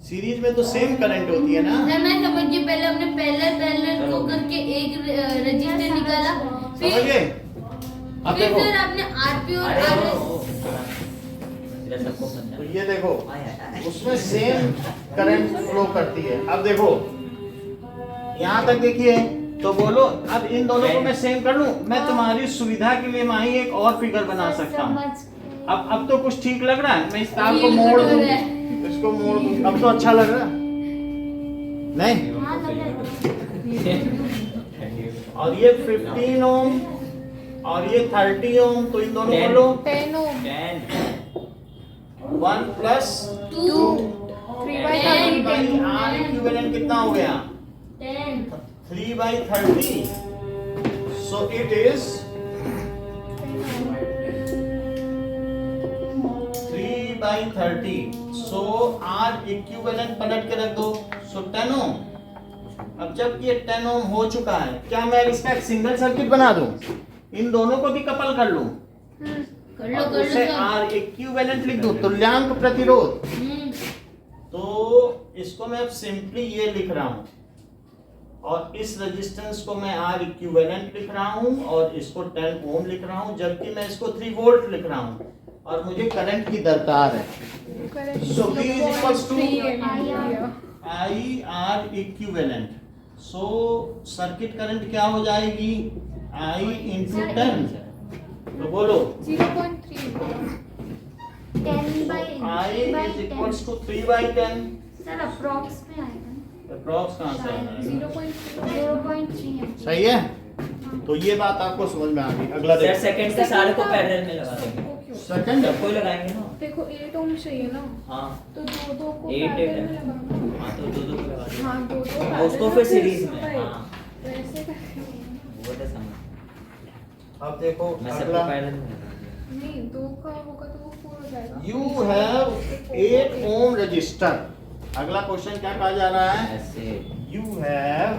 सीरीज में तो सेम करंट होती है ना। सर मैं समझ गई, पहले हमने पैरेलल को करके एक रजिस्टर निकाला, समझ फिर गए? अब फिर देखो, सर आपने आरपी और अरे आरएस। तेरा सबको पता तो है। ये देखो उसमें सेम करंट फ्लो करती है। अब देखो यहाँ तक देखिए, तो बोलो अब इन दोनों को मैं सेम कर लूं। मैं तुम्हारी सुविधा के लिए माही एक और फिगर बना सकता हूँ। अब तो कुछ ठीक लग रहा है। मैं इस तार को मोड़ दूं, इसको मोड़ दूं, अब तो अच्छा लग रहा है नहीं? और ये 15 ओम और ये 30 ओम, तो इन दोनों को लो 10 ओम 1 प्लस 2 3/30 आर इक्विवेलेंट कितना हो गया? 10 3/30। So it is 3/30. So R equivalent पलट के रख दो। So 10 ओम। अब जब ये 10 ओम हो चुका है, क्या मैं इसका एक सिंगल सर्किट बना दूं? इन दोनों को भी कपल कर लूं कर लो और कर उसे लो R equivalent लिख दूं, तुल्यांक प्रतिरोध। तो इसको मैं अब सिंपली ये लिख रहा हूं और इस रेजिस्टेंस को मैं R इक्विवेलेंट लिख रहा हूं और इसको 10 ओम लिख रहा हूं, जबकि मैं इसको 3 वोल्ट लिख रहा हूं और मुझे करंट की दरकार है। So V is equals to IR equivalent. So circuit current क्या हो जाएगी? I into 10। तो बोलो 0.3 I is equals to 3/10। Sir approx में आएगा। अप्रॉक्स कहाँ से आना है? 0.3 है। सही है? तो ये बात आपको समझ में आ गई। अगला सर देखो। सेकंड के सारे को पैरेलल में लगा देंगे। सेकंड सबको ही लगाएंगे ना। देखो 8 ओम चाहिए ना, हाँ तो दो को 8 पैरेलल में लगाना। हाँ तो दो को लगा देंगे। हाँ दो हाँ, उसको फिर सीरीज में। राइट। हाँ वैसे करेंगे। वो तो समझ। अब देखो मैं सबको अगला। पैरेलल में लगा दिया। नहीं 2 का होगा तो वो 4 हो जाएगा। You have 8 ohm resistor. अगला क्वेश्चन क्या कहा जा रहा है? ऐसे You have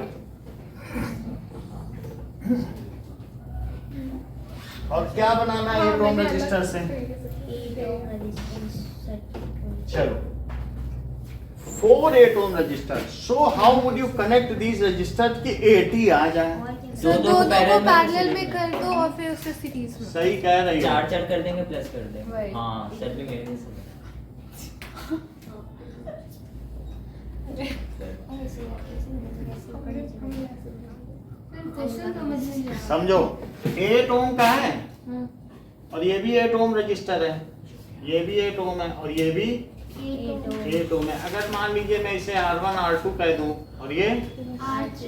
और क्या बनाना है 8 ओम रजिस्टर से? चलो 4 8 ohm register. So how would you connect these resistors कि 80 आ जाए? दो दो को को पैरेलल में कर दो और फिर उससे सीरीज में। सही कह रही है। चार कर देंगे प्लस कर देंगे। Right. हाँ सर भी मेरे जैसे। क्वेश्चन समझ नहीं आया। समझो 8 ओम का है और ये भी 8 ओम रजिस्टर है, ये भी 8 ओम है और ये भी 8 ओम है। अगर मान लीजिए मैं इसे R1 R2 कह दूं और ये R3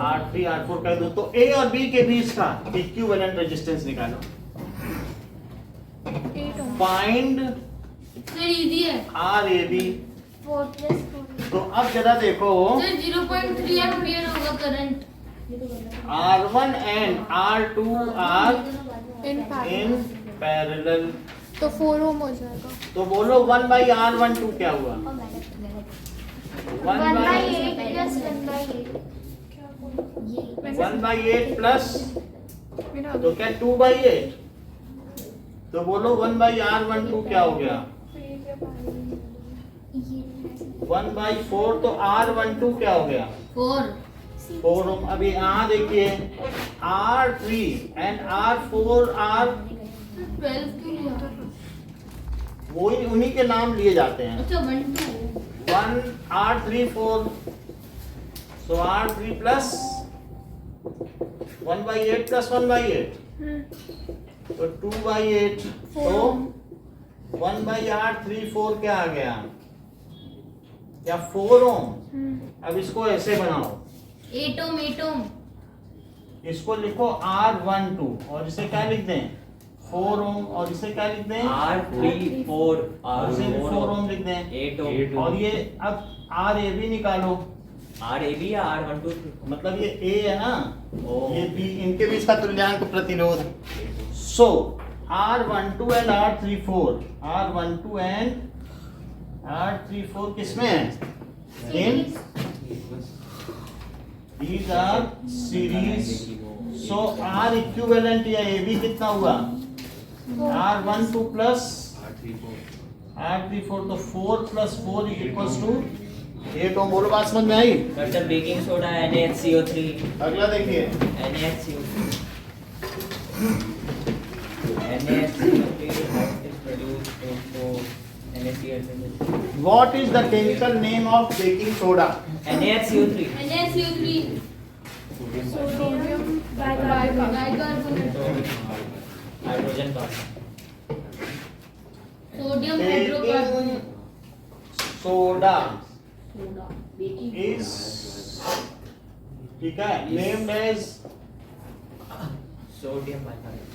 R3 R4 कह दूं, तो A और B के बीच का इक्विवेलेंट रेजिस्टेंस निकालो। 8 ओम। फाइंड सर इजी है RAB। 4 + 4। तो अब जरा देखो सर 0.3 एम्पियर होगा current. R1 and R2 are in in parallel parallel। तो 4 ओम हो जाएगा। तो बोलो 1/R12 क्या हुआ? 1/8 + 1/8। 1/8 प्लस मेरा तो क्या 2/8? तो बोलो 1/R12 क्या हो गया? 1/4। तो R12 क्या हो गया? 4 4 ओम। अभी यहाँ देखिए R3 and R4 are 12 क्यों हुआ? वो ही उन्हीं के नाम लिए जाते हैं। अच्छा 1 2 1 R3 4। So R3 plus 1/8 plus 1/8 तो 2/8। तो 1/R3 4 क्या आ गया? या 4 ओम। अब इसको ऐसे बनाओ, एटम एटम इसको लिखो R12 और इसे क्या लिख दें 4 ओम, और इसे क्या लिख दें R34 और इसे भी 4 R4 ओम लिख दें। 8 ओम और ये अब RAB निकालो, RAB या R12 मतलब ये A है ना, ओ। ये B, इनके बीच का तुल्यांक प्रतिरोध। सो R12 एंड R34 किसमें है? इन these are series, so R equivalent या AB कितना हुआ? R12 plus R34, तो 4 plus 4 equals to 8 ओम। बोलो बात समझ में आई? सर बेकिंग सोडा NaHCO3 अगला देखिए, NaHCO3 NaHCO3 is produced to NaCl3 what is the chemical name of baking soda? NaHCO3 NaCO3 sodium bicarbonate. Bicarbonate hydrogen का sodium Baking hydrocarbonate soda is, ठीक है, named as sodium bicarbonate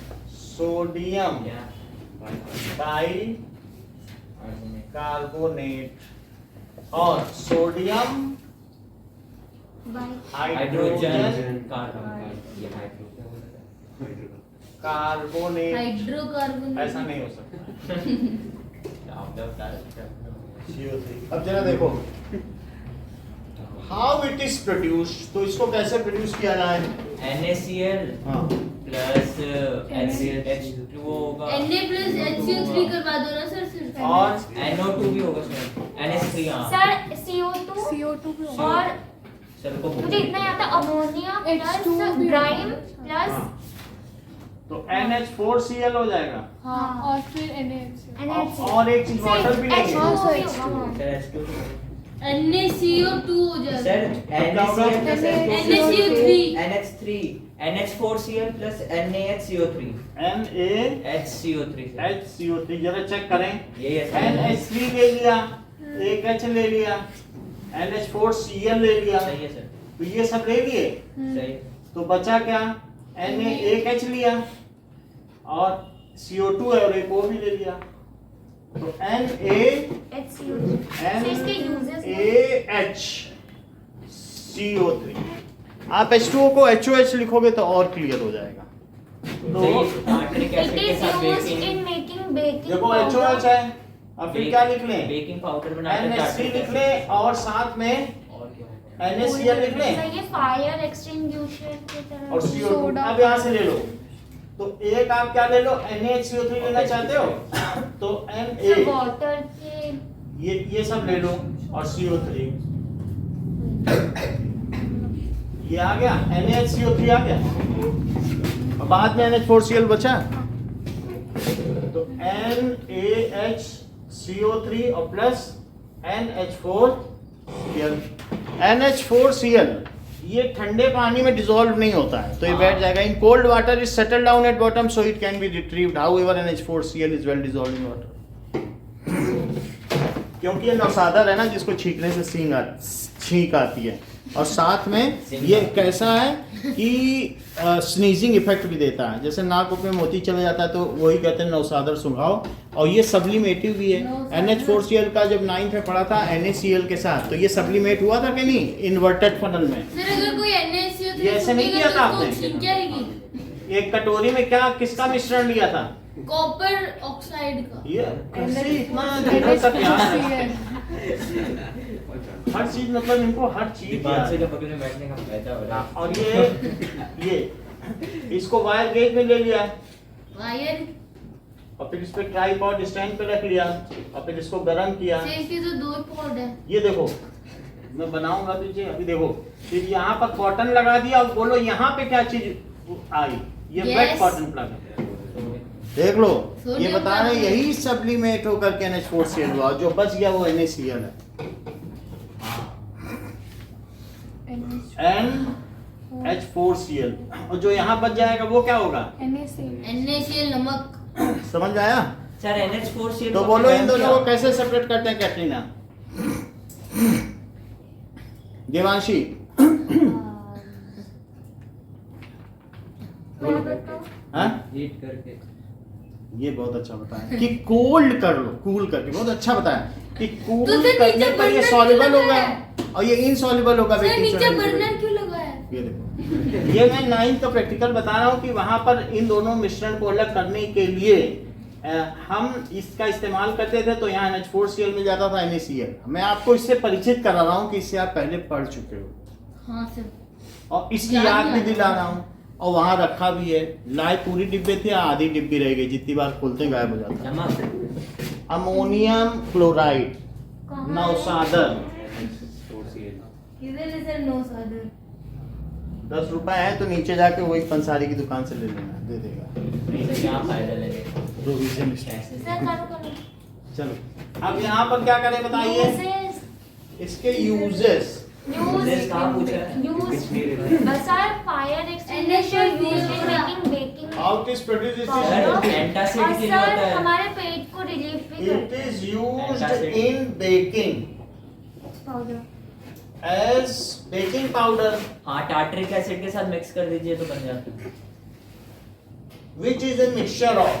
sodium या bicarbonate और sodium hydrogen hydrogen carbon ये hydrogen carbonate. Hydrocarbonate ऐसा नहीं हो सकता। आप लोग CO3। अब जरा देखो हाउ इट इज प्रोड्यूस्ड, तो इसको कैसे प्रोड्यूस किया जाए? NaCl हाँ, प्लस H2O होगा Na plus HCO3 करवा दो ना सर सिर्फ। और NO2 भी होगा सर NH3 हाँ सर CO2 CO2 भी होगा। और सर को मुझे इतना याद है अमोनिया प्लस H2O भी ब्राइम होगा। प्लस हाँ, तो NH4Cl हो जाएगा। हाँ और फिर NaHCl। NaCl। और एक चीज वाटर भी लेंगे। H2O भी होगा। सर H2 NaCO2 हो जाएगा। Sir NaCl plus NaCO3 NH3 NH4Cl plus NaHCO3 NaHCO3 HCO3 जरा चेक करें। यही है सर NH3 ले लिया, एक H ले लिया, NH4Cl ले लिया, सही है सर तो ये सब ले लिए, सही तो बचा क्या? Na एक H लिया और CO2 है और एक O भी ले लिया, तो HCO3। सर इसके यूजेस NaHCO3। आप H2O को HOH लिखोगे तो और क्लियर हो जाएगा। तो टार्टरिक इट एसिड के इज साथ used baking in making baking देखो HOH है, अब फिर क्या लिख लें? बेकिंग पाउडर बनाकर NH3 लिख लें और साथ में और क्या होगा NaCl लिख लें सर ये फायर एक्सटिंग्विशर की तरह। और CO2। अब यहाँ से ले लो, तो एक आप क्या ले लो? NaHCO3 लेना चाहते हो तो सर Na वाटर के ये सब ले लो और CO3 ये आ गया, NaHCO3 आ गया और बाद में NH4Cl बचा, तो NaHCO3 और प्लस NH4Cl। NH4Cl ये ठंडे पानी में डिसॉल्व नहीं होता है, तो ये बैठ जाएगा। In cold water is settle down at bottom so it can be retrieved, however NH4Cl is well dissolved in water. क्योंकि ये नौसादर है ना, जिसको छींकने से छींक आती है, और साथ में ये कैसा है कि स्नीजिंग इफेक्ट भी देता है, जैसे नाक में मोती चले जाता है तो वही कहते हैं नौसादर सुंघाओ, और ये सब्लिमेटिव भी है। NH4Cl का जब 9th में पढ़ा था NaCl के साथ, तो ये सब्लिमेट हुआ था कि नहीं इन्वर्टेड फनल में? सर अगर कोई NaCO3 ये ऐसे नहीं किया था आपने? छीन जाएगी। एक कटोरी में क्या किसका मिश्रण लिया था? कॉपर ऑक्साइड का। ये कैसे इतना दिनों तक याद है? हर चीज मतलब इनको हर चीज बात से याद है। जब पकड़ने बैठने का फायदा हो रहा है और ये इसको वायर गेज में ले लिया वायर और फिर इस पे ट्राइपॉड स्टैंड पे रख लिया और फिर इसको गर्म किया। से इसके तो दो पॉड है। ये देखो मैं बनाऊंगा तुझे, अभी देखो फिर यहाँ पर कॉटन लगा दिया और बोलो यहाँ पे क्या चीज आई? ये Yes. वेट कॉटन प्लग है, देख लो। ये बता रहे हैं यही सब्लिमेट होकर के NH4Cl हुआ, जो बच गया वो NaCl है। NH4Cl और जो यहाँ बच जाएगा वो क्या होगा? NaCl नमक। समझ में आया? सर NH4Cl तो बोलो इन दोनों को कैसे सेपरेट करते हैं कैटरीना? देवांशी हाँ हीट करके ये बहुत अच्छा बताया कि कोल्ड कर लो, कूल करके, बहुत अच्छा बताया कि कूल तो नीचे करने पर ये burner सॉल्युबल क्यों होगा लगाया? और ये इनसॉल्युबल होगा सर बेकिंग नीचे सोडा की बर्नर वजह से। क्यों लगाया है? ये देखो, ये मैं 9th का प्रैक्टिकल बता रहा हूँ कि वहां पर इन दोनों मिश्रण को अलग करने के लिए हम इसका इस्तेमाल करते थे, तो यहाँ NH4Cl मिल जाता था NaCl। मैं आपको इससे परिचित करा रहा हूँ कि इससे आप पहले पढ़ चुके हो हाँ सर। और इसकी याद याद भी नहीं दिला रहा हूँ। और वहां रखा भी है, लाए पूरी डिब्बे थी, आधी डिब्बी रह गई, जितनी बार खोलते गायब हो जाता। नमक अमोनियम क्लोराइड नौसादर, किधर है सर? 9 सादर 10 रुपए है तो नीचे जाके वही पंसारी की दुकान से ले लेना, दे देगा। नहीं तो क्या फायदा लेने का? प्रोविजन सर करो। चलो अब यहाँ पर क्या करें बताइए, इसके यूजेस। Uses कहाँ पूछा है? Fire extinguisher used in making baking how it is produced is sir antacid और के लिए होता सर है। हमारे पेट को रिलीफ भी इट करता is used in baking powder. As baking powder हाँ टार्टरिक एसिड के साथ मिक्स कर दीजिए तो बन जाता है। which is a mixture of,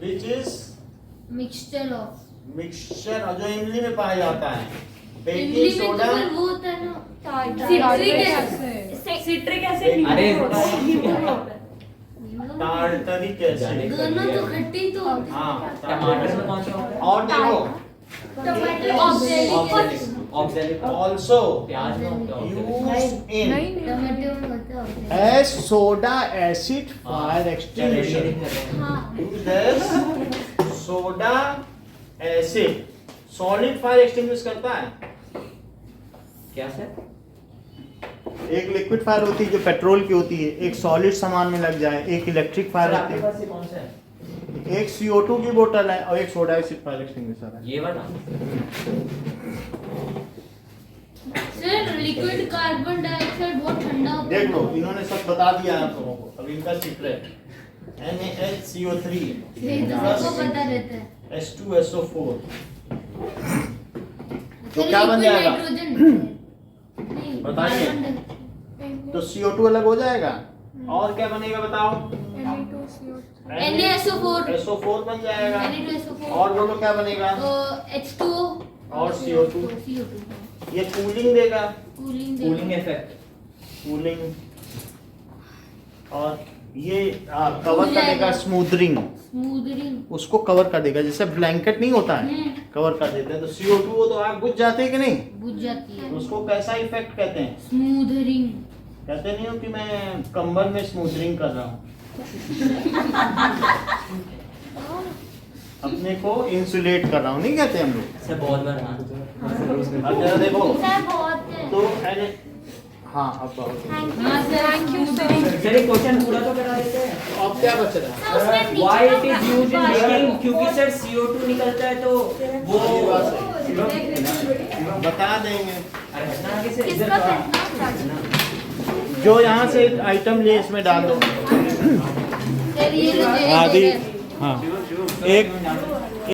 which is mixture of. mixture जो इमली में पाया जाता है, इमली बेकिंग में तो सोडा सर वो होता है ना सिट्रिक एसिड अरे टार्टरिक एसिड, दोनों तो खट्टी तो होती है। हाँ टमाटर में कौन सा होता है? और देखो टमाटर ऑक्सैलिक also प्याज में होता है। used in टमाटो में होता है। as soda acid fire extinguisher, हाँ used as soda acid solid fire extinguish करता है। क्या सर? एक लिक्विड फायर होती है जो पेट्रोल की होती है, एक सॉलिड सामान में लग जाए, एक इलेक्ट्रिक फायर सर होती आपके है, पास ये कौन सा है? एक CO2 की बोतल है और एक सोडा एसिड फायर एक्सटिंग्विशर है। ये वाला? सर लिक्विड कार्बन डाइऑक्साइड बहुत ठंडा होता देख लो इन्होंने सब बता दिया आप लोगों को, अब इनका सीक्रेट NaHCO3 ये तो सबको पता रहता है। H2SO4 तो सर, क्या बन liquid जाएगा? नाइट्रोजन नहीं, बताइए। Carbon dioxide. तो CO2 अलग हो जाएगा और क्या बनेगा बताओ? NaSO4 SO4 बन जाएगा Na2SO4 और बोलो क्या बनेगा? H2O और CO2 ये कूलिंग देगा, कूलिंग कूलिंग इफेक्ट। कूलिंग, और ये कवर Cool कर देगा, जाएगा। Smothering, smothering. उसको कवर कर देगा, जैसे ब्लैंकेट नहीं होता है कवर कर देते हैं। तो CO2 हो तो आग बुझ जाते हैं कि नहीं, बुझ जाती है। तो उसको कैसा इफेक्ट कहते हैं? स्मूदरिंग। कहते नहीं हो कि मैं कंबल में स्मूथरिंग कर रहा हूँ, अपने को इंसुलेट कर रहा हूँ, नहीं कहते हम लोग। सर बहुत बार हाँ। अब जरा देखो सर बहुत है। तो हाँ अब बहुत है। थैंक यू सर एक क्वेश्चन पूरा तो करा देते हैं। तो अब क्या बच रहा है? सर उसमें नीचे Why का it is used in brown baking? क्योंकि सर CO2 निकलता है तो वो ये बात सही। बता देंगे अरे हटना आगे से किसका इधर करना चार्ज? जो यहाँ से आइटम लिए इसमें डाल दो। सर ये लो, ये आधी इधर है। हाँ एक